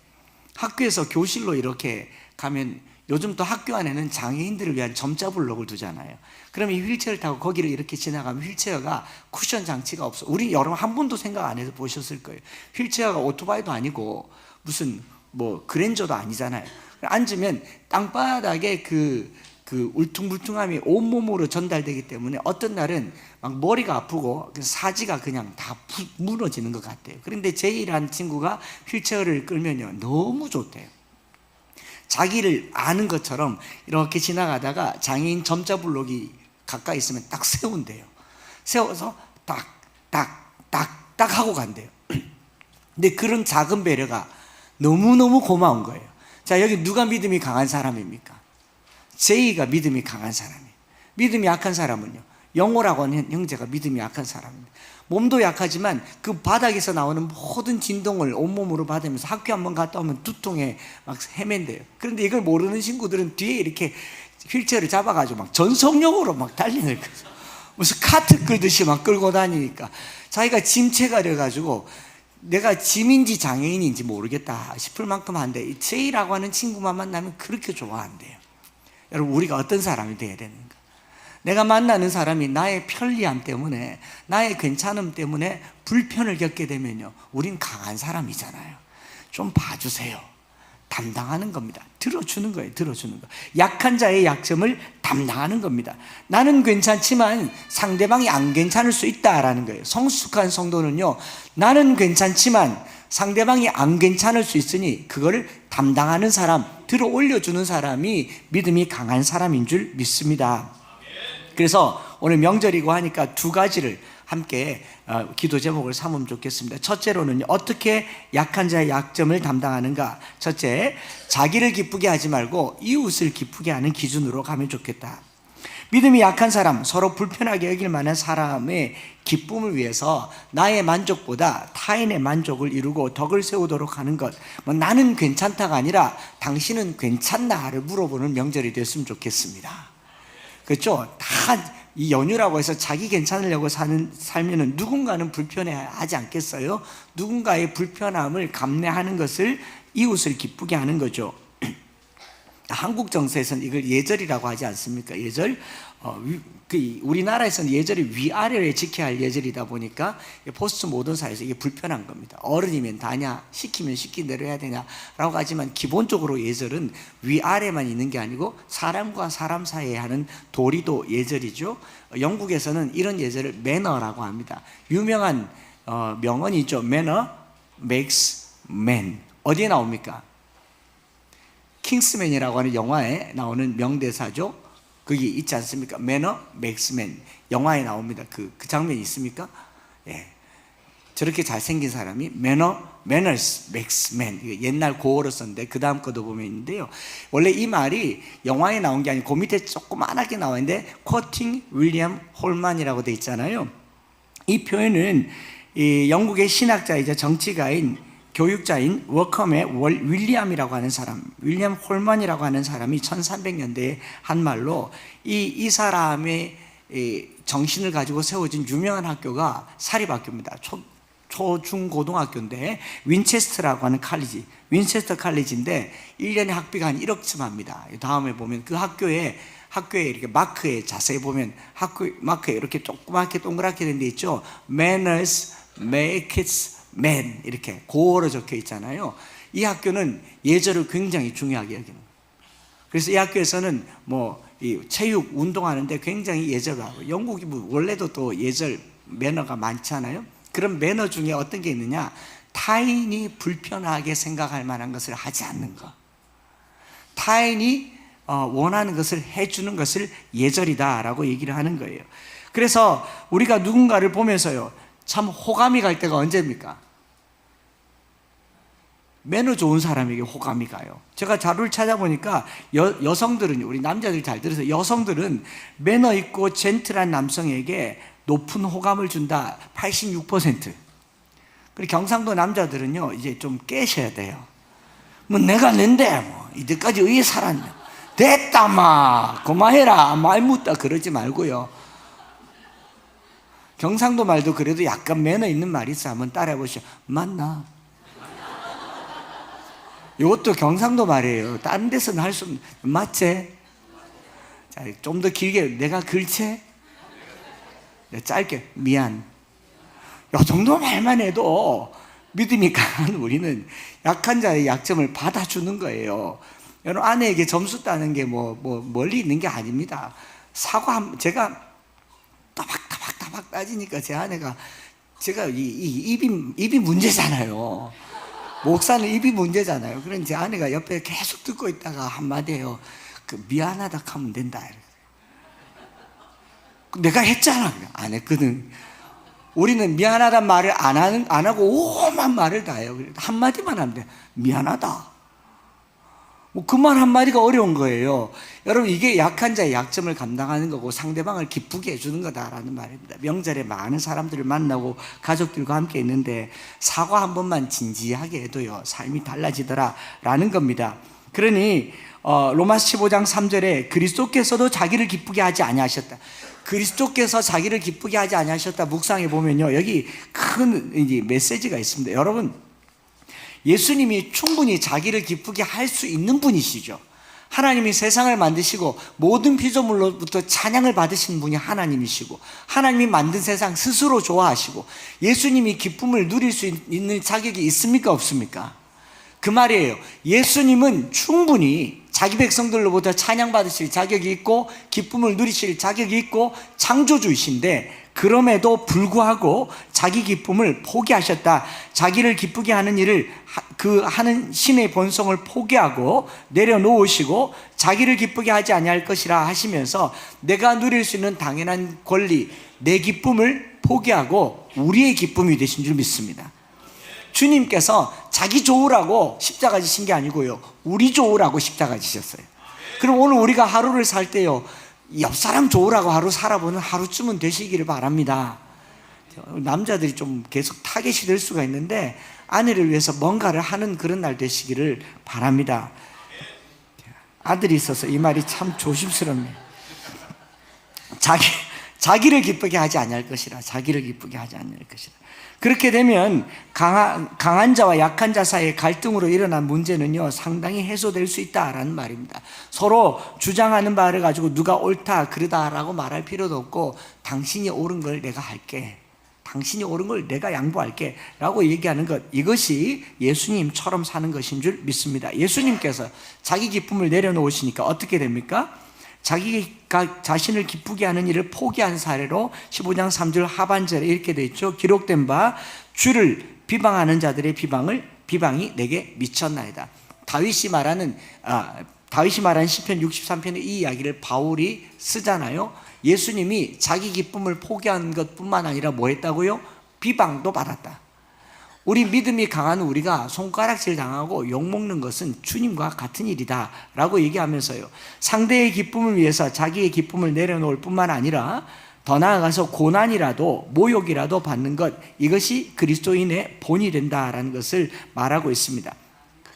학교에서 교실로 이렇게 가면 요즘 또 학교 안에는 장애인들을 위한 점자 블록을 두잖아요. 그러면 이 휠체어를 타고 거기를 이렇게 지나가면 휠체어가 쿠션 장치가 없어. 우리 여러분 한 번도 생각 안 해서 보셨을 거예요. 휠체어가 오토바이도 아니고 무슨 뭐 그랜저도 아니잖아요. 앉으면 땅바닥에 그 울퉁불퉁함이 온몸으로 전달되기 때문에 어떤 날은 막 머리가 아프고 사지가 그냥 다 무너지는 것 같아요. 그런데 제이라는 친구가 휠체어를 끌면요 너무 좋대요. 자기를 아는 것처럼 이렇게 지나가다가 장애인 점자 블록이 가까이 있으면 딱 세운대요. 세워서 딱 하고 간대요. 근데 그런 작은 배려가 너무너무 고마운 거예요. 자, 여기 누가 믿음이 강한 사람입니까? 제이가 믿음이 강한 사람이에요. 믿음이 약한 사람은요, 영호라고 하는 형제가 믿음이 약한 사람입니다. 몸도 약하지만 그 바닥에서 나오는 모든 진동을 온몸으로 받으면서 학교 한번 갔다 오면 두통에 막 헤맨대요. 그런데 이걸 모르는 친구들은 뒤에 이렇게 휠체어를 잡아가지고 막 전속력으로 막 달리는 거죠. 무슨 카트 끌듯이 막 끌고 다니니까 자기가 짐체 가려가지고 내가 짐인지 장애인인지 모르겠다 싶을 만큼 한데, 이 제이라고 하는 친구만 만나면 그렇게 좋아한대요. 여러분, 우리가 어떤 사람이 돼야 되는가? 내가 만나는 사람이 나의 편리함 때문에, 나의 괜찮음 때문에 불편을 겪게 되면요, 우린 강한 사람이잖아요. 좀 봐주세요. 담당하는 겁니다. 들어주는 거예요. 들어주는 거. 약한 자의 약점을 담당하는 겁니다. 나는 괜찮지만 상대방이 안 괜찮을 수 있다라는 거예요. 성숙한 성도는요, 나는 괜찮지만 상대방이 안 괜찮을 수 있으니 그거를 담당하는 사람, 들어 올려주는 사람이 믿음이 강한 사람인 줄 믿습니다. 그래서 오늘 명절이고 하니까 두 가지를 함께 기도 제목을 삼으면 좋겠습니다. 첫째로는 어떻게 약한 자의 약점을 담당하는가? 첫째, 자기를 기쁘게 하지 말고 이웃을 기쁘게 하는 기준으로 가면 좋겠다. 믿음이 약한 사람, 서로 불편하게 여길 만한 사람의 기쁨을 위해서 나의 만족보다 타인의 만족을 이루고 덕을 세우도록 하는 것, 나는 괜찮다가 아니라 당신은 괜찮나를 물어보는 명절이 됐으면 좋겠습니다. 그렇죠? 다 이 연휴라고 해서 자기 괜찮으려고 살면은 누군가는 불편해하지 않겠어요? 누군가의 불편함을 감내하는 것을, 이웃을 기쁘게 하는 거죠. 한국 정서에서는 이걸 예절이라고 하지 않습니까? 예절. 우리나라에서는 예절이 위아래를 지켜야 할 예절이다 보니까 포스트 모던 사회에서 이게 불편한 겁니다. 어른이면 다냐, 시키면 시킨 대로 해야 되냐라고 하지만 기본적으로 예절은 위아래만 있는 게 아니고 사람과 사람 사이에 하는 도리도 예절이죠. 영국에서는 이런 예절을 매너라고 합니다. 유명한 명언이죠. Manner makes man. 어디에 나옵니까? 킹스맨이라고 하는 영화에 나오는 명대사죠. 거기 있지 않습니까? Manner makes man. 영화에 나옵니다. 그 장면이 있습니까? 예. 저렇게 잘생긴 사람이 manners makes man. 옛날 고어로 썼는데 그 다음 것도 보면 있는데요. 원래 이 말이 영화에 나온 게 아니고 그 밑에 조그만하게 나와 있는데 쿼팅 윌리엄 홀만이라고 돼 있잖아요. 이 표현은 이 영국의 신학자이자 정치가인 교육자인 워컴의 윌리엄이라고 하는 사람, 윌리엄 홀만이라고 하는 사람이 1300년대에 한 말로 이 사람의 정신을 가지고 세워진 유명한 학교가 사립학교입니다. 초중고등학교인데 윈체스터라고 하는 칼리지, 윈체스터 칼리지인데 1년에 학비가 한 1억쯤 합니다. 다음에 보면 그 학교에 이렇게 마크에 자세히 보면 학교 마크에 이렇게 조그맣게 동그랗게 된 데 있죠. Manners make it man, 이렇게 고어로 적혀 있잖아요. 이 학교는 예절을 굉장히 중요하게 여기는 거예요. 그래서 이 학교에서는 이 체육 운동하는데 굉장히 예절을 하고, 영국이 원래도 또 예절 매너가 많잖아요. 그런 매너 중에 어떤 게 있느냐, 타인이 불편하게 생각할 만한 것을 하지 않는 것, 타인이 원하는 것을 해주는 것을 예절이다라고 얘기를 하는 거예요. 그래서 우리가 누군가를 보면서요, 참 호감이 갈 때가 언제입니까? 매너 좋은 사람에게 호감이 가요. 제가 자료를 찾아보니까 여성들은, 우리 남자들이 잘 들어서, 여성들은 매너 있고 젠틀한 남성에게 높은 호감을 준다. 86%. 그리고 경상도 남자들은요, 이제 좀 깨셔야 돼요. 내가 낸데 이때까지 의에 살았네, 됐다 마 그만해라, 말 묻다 그러지 말고요. 경상도 말도 그래도 약간 매너 있는 말이 있어. 한번 따라해 보시죠. 맞나? 이것도 경상도 말이에요. 다른 데서는 할 수 없는. 맞지? 자, 좀 더 길게 내가 글채? 짧게 미안. 이 정도 말만 해도 믿음이 강한 우리는 약한 자의 약점을 받아주는 거예요. 여러분, 아내에게 점수 따는 게 멀리 있는 게 아닙니다. 제가 따박따박 따지니까 제 아내가, 제가 입이 문제잖아요. 목사는 입이 문제잖아요. 그런 제 아내가 옆에 계속 듣고 있다가 한마디 해요. 미안하다 하면 된다. 내가 했잖아. 안 했거든. 우리는 미안하단 말을 안 하고 오만 말을 다 해요. 한마디만 하면 돼. 미안하다. 그 말 한마디가 어려운 거예요. 여러분, 이게 약한 자의 약점을 감당하는 거고 상대방을 기쁘게 해주는 거다라는 말입니다. 명절에 많은 사람들을 만나고 가족들과 함께 있는데 사과 한 번만 진지하게 해도요, 삶이 달라지더라 라는 겁니다. 그러니 로마서 15장 3절에 그리스도께서도 자기를 기쁘게 하지 아니하셨다. 그리스도께서 자기를 기쁘게 하지 아니하셨다 묵상해 보면요, 여기 큰 메시지가 있습니다. 여러분, 예수님이 충분히 자기를 기쁘게 할 수 있는 분이시죠. 하나님이 세상을 만드시고 모든 피조물로부터 찬양을 받으신 분이 하나님이시고, 하나님이 만든 세상 스스로 좋아하시고, 예수님이 기쁨을 누릴 수 있는 자격이 있습니까 없습니까? 그 말이에요. 예수님은 충분히 자기 백성들로부터 찬양받으실 자격이 있고 기쁨을 누리실 자격이 있고 창조주이신데, 그럼에도 불구하고 자기 기쁨을 포기하셨다. 자기를 기쁘게 하는 일을 하는 신의 본성을 포기하고 내려놓으시고 자기를 기쁘게 하지 아니할 것이라 하시면서 내가 누릴 수 있는 당연한 권리, 내 기쁨을 포기하고 우리의 기쁨이 되신 줄 믿습니다. 주님께서 자기 좋으라고 십자가 지신 게 아니고요, 우리 좋으라고 십자가 지셨어요. 그럼 오늘 우리가 하루를 살 때요, 옆 사람 좋으라고 하루 살아보는 하루쯤은 되시기를 바랍니다. 남자들이 좀 계속 타겟이 될 수가 있는데 아내를 위해서 뭔가를 하는 그런 날 되시기를 바랍니다. 아들이 있어서 이 말이 참 조심스럽네요. 자기를 기쁘게 하지 아니할 것이라. 자기를 기쁘게 하지 아니할 것이라. 그렇게 되면 강한 자와 약한 자 사이의 갈등으로 일어난 문제는요, 상당히 해소될 수 있다라는 말입니다. 서로 주장하는 바를 가지고 누가 옳다 그러다라고 말할 필요도 없고, 당신이 옳은 걸 내가 할게, 당신이 옳은 걸 내가 양보할게 라고 얘기하는 것, 이것이 예수님처럼 사는 것인 줄 믿습니다. 예수님께서 자기 기쁨을 내려놓으시니까 어떻게 됩니까? 자기가 자신을 기쁘게 하는 일을 포기한 사례로 15장 3절 하반절에 이렇게 되어 있죠. 기록된 바 주를 비방하는 자들의 비방이 내게 미쳤나이다. 다윗이 말하는 시편 63편의 이 이야기를 바울이 쓰잖아요. 예수님이 자기 기쁨을 포기한 것뿐만 아니라 뭐 했다고요? 비방도 받았다. 우리 믿음이 강한 우리가 손가락질 당하고 욕먹는 것은 주님과 같은 일이다 라고 얘기하면서요, 상대의 기쁨을 위해서 자기의 기쁨을 내려놓을 뿐만 아니라 더 나아가서 고난이라도 모욕이라도 받는 것, 이것이 그리스도인의 본이 된다라는 것을 말하고 있습니다.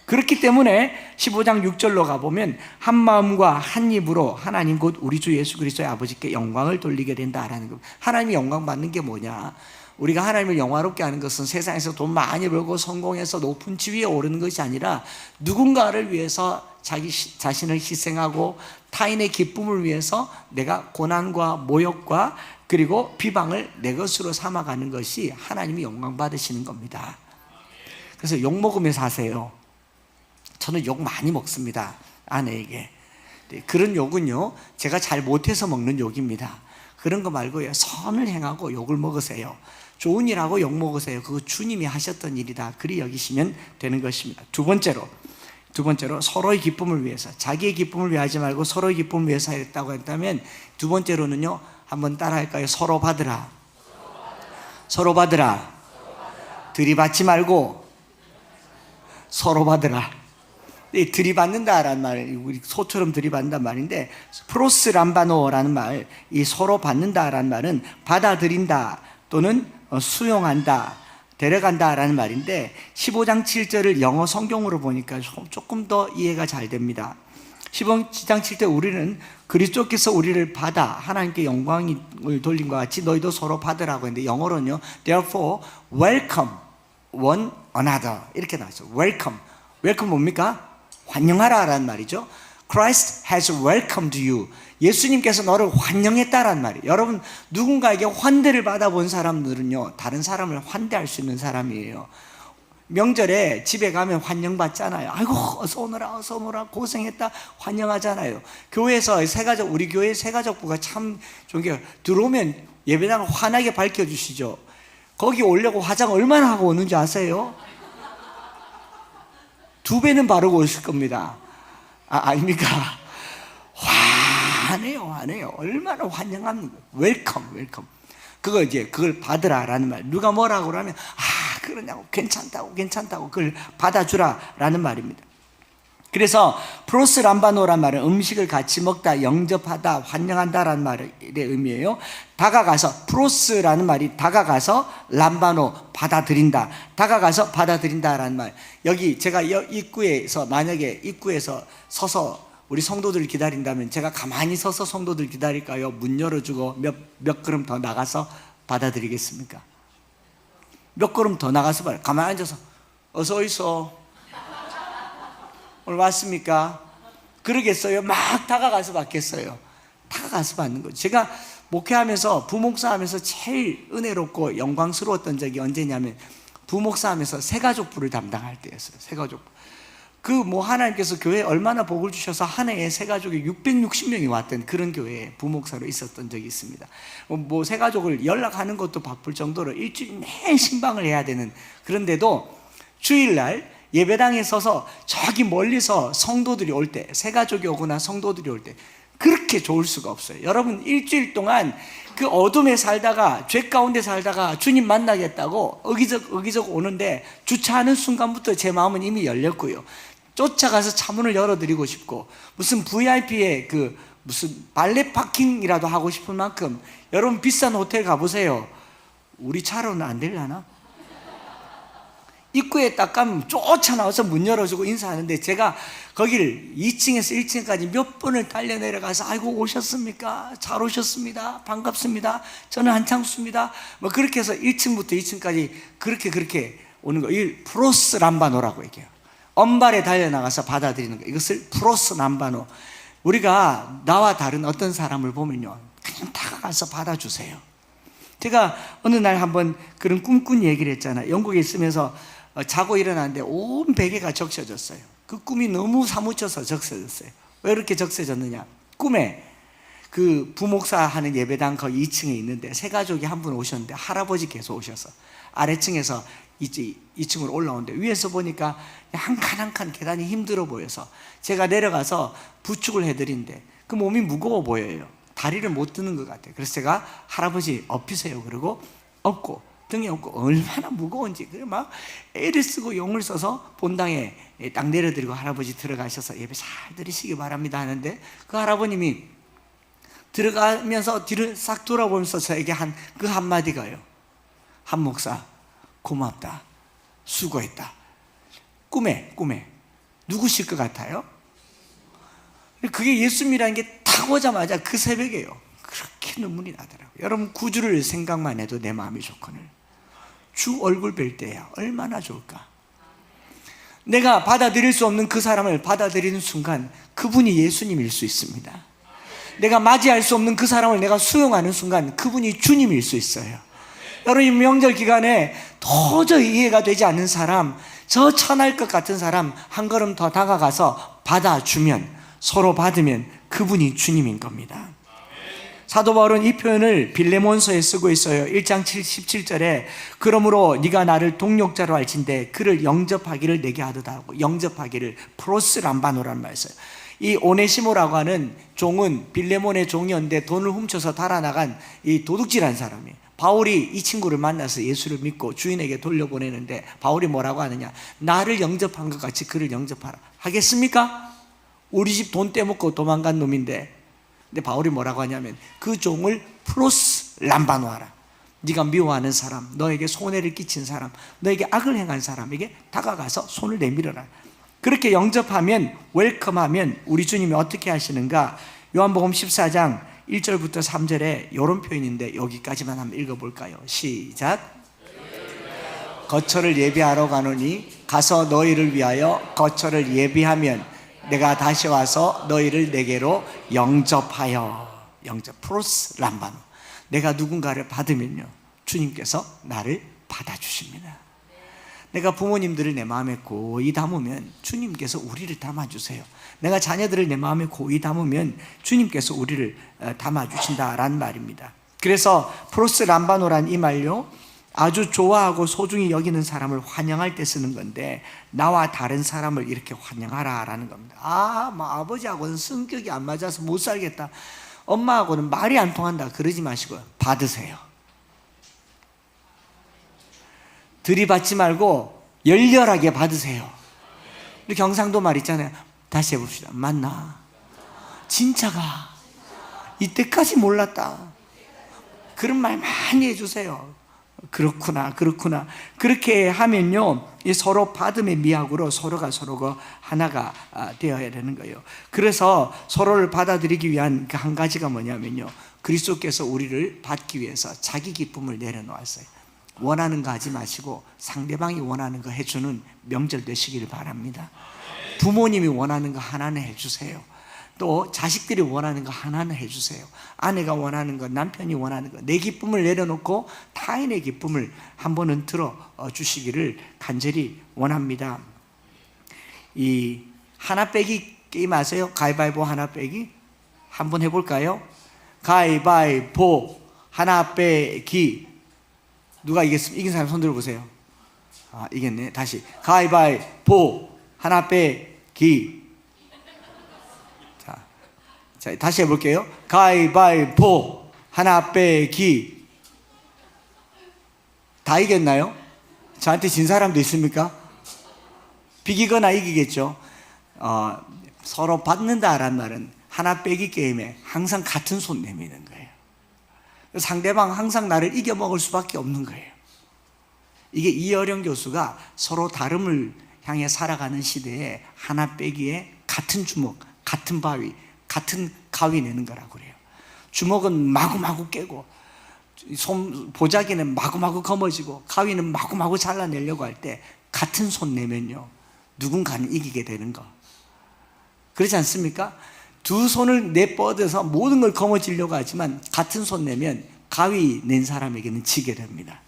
그렇기 때문에 15장 6절로 가보면 한 마음과 한 입으로 하나님 곧 우리 주 예수 그리스도의 아버지께 영광을 돌리게 된다라는 것. 하나님이 영광 받는 게 뭐냐? 우리가 하나님을 영화롭게 하는 것은 세상에서 돈 많이 벌고 성공해서 높은 지위에 오르는 것이 아니라 누군가를 위해서 자기 자신을 희생하고 타인의 기쁨을 위해서 내가 고난과 모욕과 그리고 비방을 내 것으로 삼아가는 것이 하나님이 영광 받으시는 겁니다. 그래서 욕 먹으면서 하세요. 저는 욕 많이 먹습니다, 아내에게. 그런 욕은요, 제가 잘 못해서 먹는 욕입니다. 그런 거 말고요, 선을 행하고 욕을 먹으세요. 좋은 일하고 욕 먹으세요. 그거 주님이 하셨던 일이다, 그리 여기시면 되는 것입니다. 두 번째로 서로의 기쁨을 위해서, 자기의 기쁨을 위하지 말고 서로의 기쁨을 위해서 했다고 했다면, 두 번째로는요, 한번 따라 할까요? 서로 받으라. 서로 받으라. 들이받지 말고 서로 받으라. 들이받는다라는 말, 우리 소처럼 들이받는다는 말인데, 프로스람바노라는 말, 이 서로 받는다라는 말은 받아들인다 또는 수용한다, 데려간다라는 말인데, 15장 7절을 영어 성경으로 보니까 조금 더 이해가 잘 됩니다. 15장 7절, 우리는 그리스도께서 우리를 받아 하나님께 영광을 돌린 것 같이 너희도 서로 받으라고 했는데, 영어로는요, therefore welcome one another 이렇게 나왔죠. welcome, 웰컴 뭡니까? 환영하라라는 말이죠. Christ has welcomed you. 예수님께서 너를 환영했다라는 말이에요. 여러분, 누군가에게 환대를 받아본 사람들은요, 다른 사람을 환대할 수 있는 사람이에요. 명절에 집에 가면 환영받잖아요. 아이고, 어서 오너라, 어서 오너라, 고생했다, 환영하잖아요. 교회에서 세가족, 우리 교회 세가족부가 참 좋은 게, 들어오면 예배당을 환하게 밝혀주시죠. 거기 오려고 화장 얼마나 하고 오는지 아세요? 2배는 바르고 오실 겁니다. 아닙니까? 환해요. 얼마나 환영합니까? 웰컴. 그걸 받으라라는 말. 누가 뭐라고 그러면, 그러냐고, 괜찮다고, 그걸 받아주라라는 말입니다. 그래서 프로스 람바노란 말은 음식을 같이 먹다, 영접하다, 환영한다라는 말의 의미예요. 다가가서, 프로스라는 말이 다가가서, 람바노, 받아들인다. 다가가서 받아들인다라는 말. 여기 제가 입구에서, 만약에 입구에서 서서 우리 성도들 기다린다면 제가 가만히 서서 성도들 기다릴까요? 문 열어주고 몇 걸음 더 나가서 받아들이겠습니까? 몇 걸음 더 나가서 봐요. 가만히 앉아서 어서 있어. 오늘 왔습니까? 그러겠어요? 막 다가가서 받겠어요? 다가가서 받는 거죠. 제가 목회하면서 부목사 하면서 제일 은혜롭고 영광스러웠던 적이 언제냐면 부목사 하면서 새가족부를 담당할 때였어요. 새가족부. 하나님께서 교회에 얼마나 복을 주셔서 한 해에 새가족이 660명이 왔던 그런 교회에 부목사로 있었던 적이 있습니다. 새가족을 연락하는 것도 바쁠 정도로 일주일 내내 신방을 해야 되는, 그런데도 주일날 예배당에 서서 저기 멀리서 성도들이 올 때, 새가족이 오거나 성도들이 올 때 그렇게 좋을 수가 없어요. 여러분, 일주일 동안 그 어둠에 살다가, 죄 가운데 살다가 주님 만나겠다고 어기적 오는데 주차하는 순간부터 제 마음은 이미 열렸고요. 쫓아가서 차문을 열어드리고 싶고, 무슨 VIP의 무슨 발레 파킹이라도 하고 싶은 만큼, 여러분 비싼 호텔 가보세요. 우리 차로는 안 되려나? 입구에 딱 가면 쫓아나와서 문 열어주고 인사하는데, 제가 거기를 2층에서 1층까지 몇 번을 달려 내려가서, 아이고 오셨습니까? 잘 오셨습니다. 반갑습니다. 저는 한창수입니다. 그렇게 해서 1층부터 2층까지 그렇게 오는 거, 이 프로스 람바노라고 얘기해요. 언발에 달려나가서 받아들이는 거, 이것을 프로스 람바노. 우리가 나와 다른 어떤 사람을 보면요, 그냥 다가가서 받아주세요. 제가 어느 날 한번 그런 꿈꾼 얘기를 했잖아요. 영국에 있으면서 자고 일어났는데 온 베개가 적셔졌어요. 그 꿈이 너무 사무쳐서 적셔졌어요. 왜 이렇게 적셔졌느냐? 꿈에 그 부목사 하는 예배당 거기 2층에 있는데 새가족이 한 분 오셨는데, 할아버지께서 오셔서 아래층에서 2층으로 올라오는데, 위에서 보니까 한 칸 한 칸 계단이 힘들어 보여서 제가 내려가서 부축을 해드린데 그 몸이 무거워 보여요. 다리를 못 드는 것 같아요. 그래서 제가 할아버지 엎이세요 그러고 엎고, 등에 엎고, 얼마나 무거운지 막 애를 쓰고 용을 써서 본당에 딱 내려드리고 할아버지 들어가셔서 예배 잘 드리시기 바랍니다 하는데, 그 할아버님이 들어가면서 뒤를 싹 돌아보면서 저에게 그 한마디가요, 한 목사 고맙다, 수고했다. 꿈에 누구실 것 같아요? 그게 예수님이라는 게 딱 오자마자 그 새벽에요, 그렇게 눈물이 나더라고요. 여러분, 구주를 생각만 해도 내 마음이 좋거늘 주 얼굴 뵐 때야 얼마나 좋을까. 내가 받아들일 수 없는 그 사람을 받아들이는 순간 그분이 예수님일 수 있습니다. 내가 맞이할 수 없는 그 사람을 내가 수용하는 순간 그분이 주님일 수 있어요. 여러분, 이 명절 기간에 도저히 이해가 되지 않는 사람, 저 천할 것 같은 사람 한 걸음 더 다가가서 받아주면, 서로 받으면 그분이 주님인 겁니다. 사도 바울은 이 표현을 빌레몬서에 쓰고 있어요. 1장 17절에 그러므로 네가 나를 동력자로 알진대 그를 영접하기를 내게 하도다 하고, 영접하기를 프로스 람바노라는 말을 써요. 이 오네시모라고 하는 종은 빌레몬의 종이었는데 돈을 훔쳐서 달아나간 이 도둑질한 사람이에요. 바울이 이 친구를 만나서 예수를 믿고 주인에게 돌려보내는데 바울이 뭐라고 하느냐, 나를 영접한 것 같이 그를 영접하라. 하겠습니까? 우리 집 돈 떼먹고 도망간 놈인데. 근데 바울이 뭐라고 하냐면 그 종을 프로스 람바노하라. 네가 미워하는 사람, 너에게 손해를 끼친 사람, 너에게 악을 행한 사람에게 다가가서 손을 내밀어라. 그렇게 영접하면, 웰컴하면 우리 주님이 어떻게 하시는가? 요한복음 14장 1절부터 3절에 이런 표현인데 여기까지만 한번 읽어볼까요? 시작. 거처를 예비하러 가노니 가서 너희를 위하여 거처를 예비하면 내가 다시 와서 너희를 내게로 영접하여. 영접, 프로스 람바노. 내가 누군가를 받으면요, 주님께서 나를 받아주십니다. 내가 부모님들을 내 마음에 고이 담으면 주님께서 우리를 담아주세요. 내가 자녀들을 내 마음에 고이 담으면 주님께서 우리를 담아주신다라는 말입니다. 그래서 프로스 람바노란 이 말요, 아주 좋아하고 소중히 여기는 사람을 환영할 때 쓰는 건데, 나와 다른 사람을 이렇게 환영하라라는 겁니다. 아버지하고는 성격이 안 맞아서 못 살겠다, 엄마하고는 말이 안 통한다, 그러지 마시고 받으세요. 들이받지 말고 열렬하게 받으세요. 우리 경상도 말 있잖아요. 다시 해봅시다. 맞나? 진짜가? 이때까지 몰랐다. 그런 말 많이 해주세요. 그렇구나, 그렇구나. 그렇게 하면요, 이 서로 받음의 미학으로 서로가 하나가 되어야 되는 거예요. 그래서 서로를 받아들이기 위한 그 한 가지가 뭐냐면요, 그리스도께서 우리를 받기 위해서 자기 기쁨을 내려놓았어요. 원하는 거 하지 마시고 상대방이 원하는 거 해주는 명절 되시길 바랍니다. 부모님이 원하는 거 하나는 해주세요. 또 자식들이 원하는 거 하나는 해주세요. 아내가 원하는 거, 남편이 원하는 거, 내 기쁨을 내려놓고 타인의 기쁨을 한 번은 들어주시기를 간절히 원합니다. 이 하나 빼기 게임 아세요? 가위바위보 하나 빼기? 한번 해볼까요? 가위바위보 하나 빼기. 누가 이겼습니까? 이긴 사람 손 들어보세요. 이겼네. 다시 가위바위보 하나 빼기. 자, 다시 해볼게요. 가위바위보 하나 빼기. 다 이겼나요? 저한테 진 사람도 있습니까? 비기거나 이기겠죠. 서로 받는다라는 말은 하나 빼기 게임에 항상 같은 손 내미는 거예요. 상대방 항상 나를 이겨먹을 수밖에 없는 거예요. 이게 이어령 교수가 서로 다름을 향해 살아가는 시대에 하나 빼기에 같은 주먹, 같은 바위, 같은 가위 내는 거라고 그래요. 주먹은 마구마구 깨고, 보자기는 마구마구 거머쥐고, 가위는 마구마구 잘라내려고 할 때 같은 손 내면요, 누군가는 이기게 되는 거. 그렇지 않습니까? 두 손을 내뻗어서 모든 걸 거머쥐려고 하지만 같은 손 내면 가위 낸 사람에게는 지게 됩니다.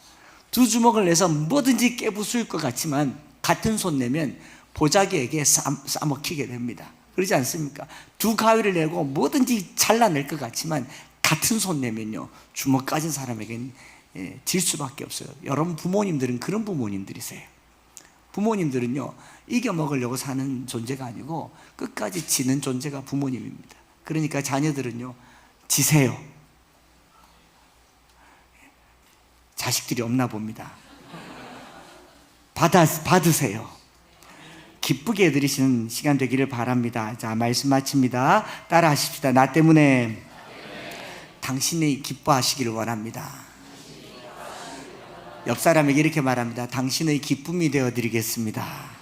두 주먹을 내서 뭐든지 깨부술 것 같지만 같은 손 내면 보자기에게 싸먹히게 됩니다. 그렇지 않습니까? 두 가위를 내고 뭐든지 잘라낼 것 같지만 같은 손 내면요, 주먹 가진 사람에게는 질 수밖에 없어요. 여러분 부모님들은 그런 부모님들이세요. 부모님들은요, 이겨먹으려고 사는 존재가 아니고 끝까지 지는 존재가 부모님입니다. 그러니까 자녀들은요, 지세요. 자식들이 없나 봅니다. 받으세요. 기쁘게 해드리시는 시간 되기를 바랍니다. 자, 말씀 마칩니다. 따라 하십시다. 나 때문에 당신이 기뻐하시기를 원합니다. 옆 사람에게 이렇게 말합니다. 당신의 기쁨이 되어드리겠습니다.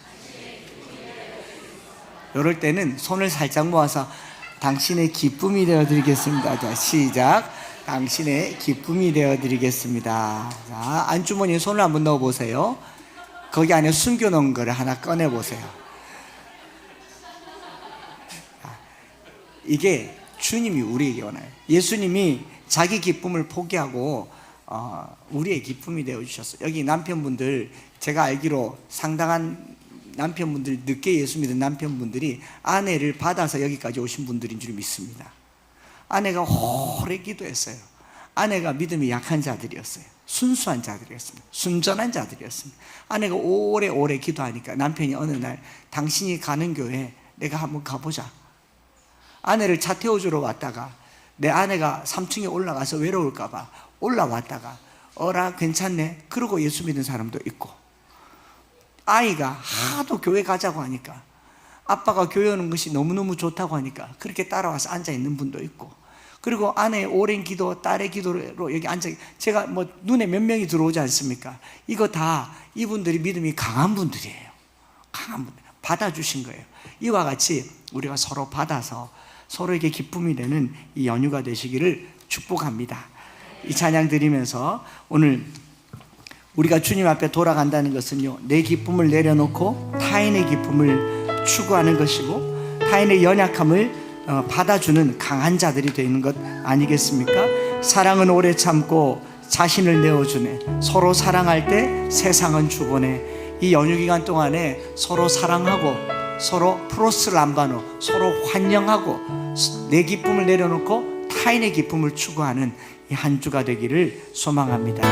이럴 때는 손을 살짝 모아서 당신의 기쁨이 되어드리겠습니다. 자, 시작. 당신의 기쁨이 되어드리겠습니다. 자, 안주머니에 손을 한번 넣어보세요. 거기 안에 숨겨놓은 거를 하나 꺼내보세요. 이게 주님이 우리에게 원해요. 예수님이 자기 기쁨을 포기하고 우리의 기쁨이 되어주셨어요. 여기 남편분들, 제가 알기로 상당한 남편분들, 늦게 예수 믿은 남편분들이 아내를 받아서 여기까지 오신 분들인 줄 믿습니다. 아내가 오래 기도했어요. 아내가 믿음이 약한 자들이었어요. 순수한 자들이었습니다. 순전한 자들이었습니다. 아내가 오래 기도하니까 남편이 어느 날 당신이 가는 교회 내가 한번 가보자. 아내를 차 태워주러 왔다가 내 아내가 3층에 올라가서 외로울까봐 올라왔다가 어라 괜찮네 그러고 예수 믿는 사람도 있고, 아이가 하도 교회 가자고 하니까 아빠가 교회 오는 것이 너무너무 좋다고 하니까 그렇게 따라와서 앉아있는 분도 있고, 그리고 아내의 오랜 기도, 딸의 기도로 여기 앉아, 제가 뭐 눈에 몇 명이 들어오지 않습니까? 이거 다 이분들이 믿음이 강한 분들이에요. 강한 분들 받아주신 거예요. 이와 같이 우리가 서로 받아서 서로에게 기쁨이 되는 이 연휴가 되시기를 축복합니다. 이 찬양 드리면서 오늘 우리가 주님 앞에 돌아간다는 것은요, 내 기쁨을 내려놓고 타인의 기쁨을 추구하는 것이고, 타인의 연약함을 받아주는 강한 자들이 되는 것 아니겠습니까? 사랑은 오래 참고 자신을 내어주네. 서로 사랑할 때 세상은 주보네. 이 연휴 기간 동안에 서로 사랑하고, 서로 프로스 람바노, 서로 환영하고, 내 기쁨을 내려놓고 타인의 기쁨을 추구하는 이 한 주가 되기를 소망합니다.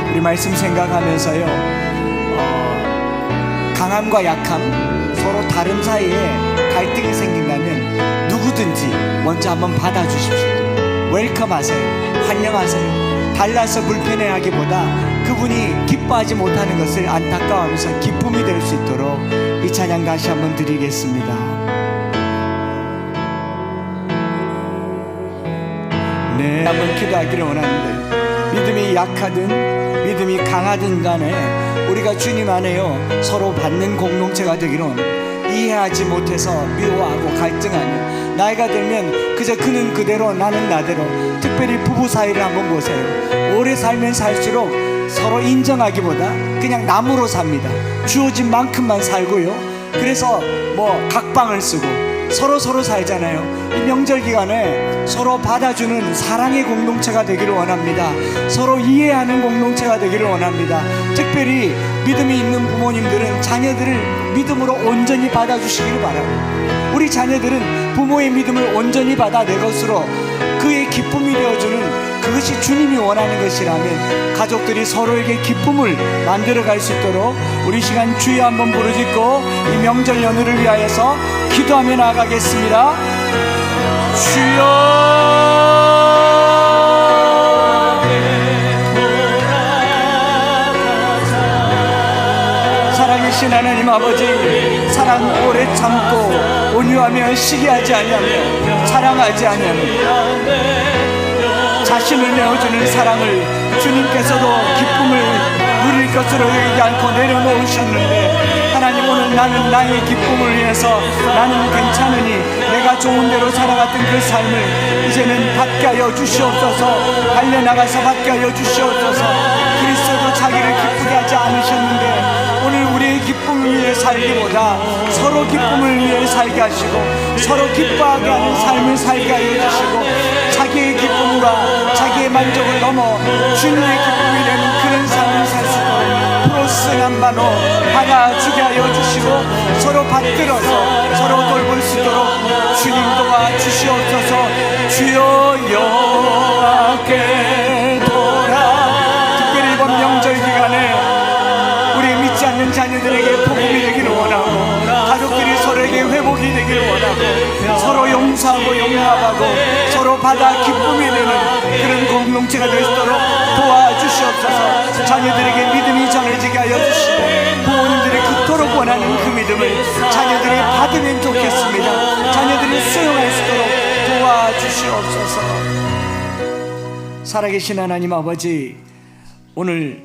우리 말씀 생각하면서요, 강함과 약함, 서로 다른 사이에 갈등이 생긴다면 누구든지 먼저 한번 받아주십시오. 웰컴하세요. 환영하세요. 달라서 불편해하기보다 그분이 기뻐하지 못하는 것을 안타까워하면서 기쁨이 될 수 있도록 이 찬양 다시 한번 드리겠습니다. 네, 한번 기도하기를 원하는데, 믿음이 약하든 믿음이 강하든 간에 우리가 주님 안에요, 서로 받는 공동체가 되기를 원합니다. 이해하지 못해서 미워하고 갈등하며 나이가 들면 그저 그는 그대로 나는 나대로, 특별히 부부 사이를 한번 보세요. 오래 살면 살수록 서로 인정하기보다 그냥 남으로 삽니다. 주어진 만큼만 살고요. 그래서 각방을 쓰고 서로 살잖아요. 이 명절 기간에 서로 받아주는 사랑의 공동체가 되기를 원합니다. 서로 이해하는 공동체가 되기를 원합니다. 특별히 믿음이 있는 부모님들은 자녀들을 믿음으로 온전히 받아주시기를 바랍니다. 우리 자녀들은 부모의 믿음을 온전히 받아 내 것으로 그의 기쁨이 되어주는, 그것이 주님이 원하는 것이라면 가족들이 서로에게 기쁨을 만들어갈 수 있도록 우리 시간 주여 한번 부르짖고 이 명절 연휴를 위하여서 기도하며 나아가겠습니다. 주여, 살아계신 하나님 아버지, 사랑 오래 참고 온유하며 시기하지 아니하며 사랑하지 아니하며 자신을 내어주는 사랑을 주님께서도 기쁨을 누릴 것으로 여기지 않고 내려놓으셨는데, 하나님 오늘 나는 나의 기쁨을 위해서 나는 괜찮으니 내가 좋은 대로 살아갔던 그 삶을 이제는 받게 하여 주시옵소서. 달려나가서 받게 하여 주시옵소서. 그리스도도 자기를 기쁘게 하지 않으셨는데 오늘 우리의 기쁨을 위해 살기보다 서로 기쁨을 위해 살게 하시고 서로 기뻐하게 하는 삶을 살게 하여 주시고, 자기의 기쁨과 자기의 만족을 넘어 주님의 기쁨이 되는 그런 삶을 살 수 있도록 프로스 남바노 받아주게 하여 주시고, 서로 받들어서 서로 돌볼 수 있도록 주님 도와주시옵소서. 주여 여호와께 돌아. 특별히 이번 명절 기간에 우리 믿지 않는 자녀들에게 복음이 되기를 원하고, 가족들이 서로에게 회복이 되기를 원하고, 서로 용서하고 용납하고 서로 받아 기쁨이 되는 그런 공동체가 될 수 있도록 도와주시옵소서. 자녀들에게 믿음이 전해지게 하여 주시고, 부모님들이 그토록 원하는 그 믿음을 자녀들이 받으면 좋겠습니다. 자녀들이 수용할 수 있도록 도와주시옵소서. 살아계신 하나님 아버지, 오늘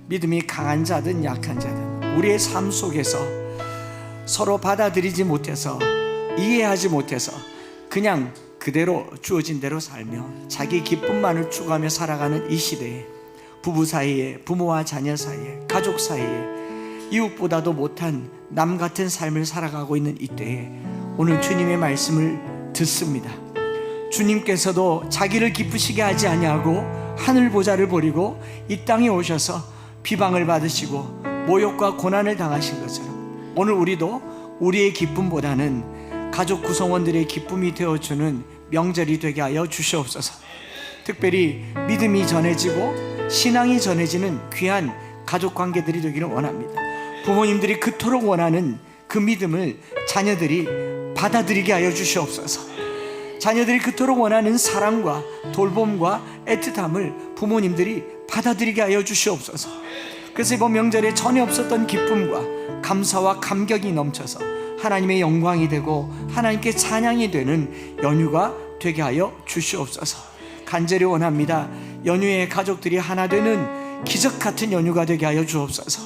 믿음이 강한 자든 약한 자든 우리의 삶 속에서 서로 받아들이지 못해서, 이해하지 못해서 그냥 그대로 주어진 대로 살며 자기 기쁨만을 추구하며 살아가는 이 시대에, 부부 사이에, 부모와 자녀 사이에, 가족 사이에 이웃보다도 못한 남 같은 삶을 살아가고 있는 이때에 오늘 주님의 말씀을 듣습니다. 주님께서도 자기를 기쁘시게 하지 아니하고 하늘 보좌를 버리고 이 땅에 오셔서 비방을 받으시고 모욕과 고난을 당하신 것처럼 오늘 우리도 우리의 기쁨보다는 가족 구성원들의 기쁨이 되어주는 명절이 되게 하여 주시옵소서. 특별히 믿음이 전해지고 신앙이 전해지는 귀한 가족 관계들이 되기를 원합니다. 부모님들이 그토록 원하는 그 믿음을 자녀들이 받아들이게 하여 주시옵소서. 자녀들이 그토록 원하는 사랑과 돌봄과 애틋함을 부모님들이 받아들이게 하여 주시옵소서. 그래서 이번 명절에 전혀 없었던 기쁨과 감사와 감격이 넘쳐서 하나님의 영광이 되고 하나님께 찬양이 되는 연휴가 되게 하여 주시옵소서. 간절히 원합니다. 연휴에 가족들이 하나 되는 기적 같은 연휴가 되게 하여 주옵소서.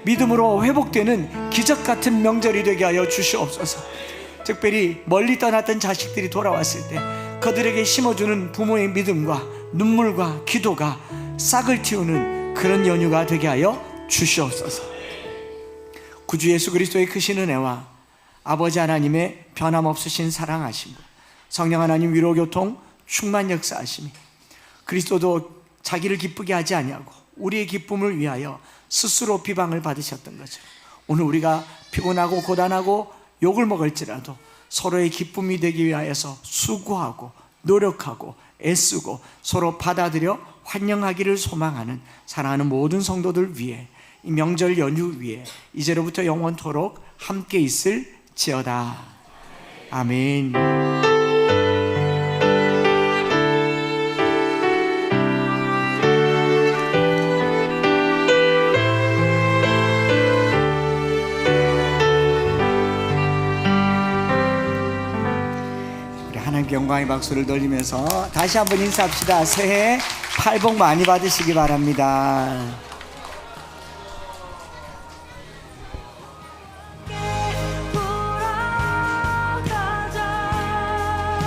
믿음으로 회복되는 기적 같은 명절이 되게 하여 주시옵소서. 특별히 멀리 떠났던 자식들이 돌아왔을 때 그들에게 심어주는 부모의 믿음과 눈물과 기도가 싹을 틔우는 그런 연휴가 되게 하여 주시옵소서. 구주 예수 그리스도의 크신 은혜와 아버지 하나님의 변함없으신 사랑하심과 성령 하나님 위로교통 충만 역사하심이, 그리스도도 자기를 기쁘게 하지 아니하고 우리의 기쁨을 위하여 스스로 비방을 받으셨던 거죠. 오늘 우리가 피곤하고 고단하고 욕을 먹을지라도 서로의 기쁨이 되기 위하여서 수고하고 노력하고 애쓰고 서로 받아들여 환영하기를 소망하는 사랑하는 모든 성도들 위해, 이 명절 연휴 위에 이제로부터 영원토록 함께 있을지어다. 아멘. 하나님께 영광의 박수를 돌리면서 다시 한번 인사합시다. 새해 팔복 많이 받으시기 바랍니다.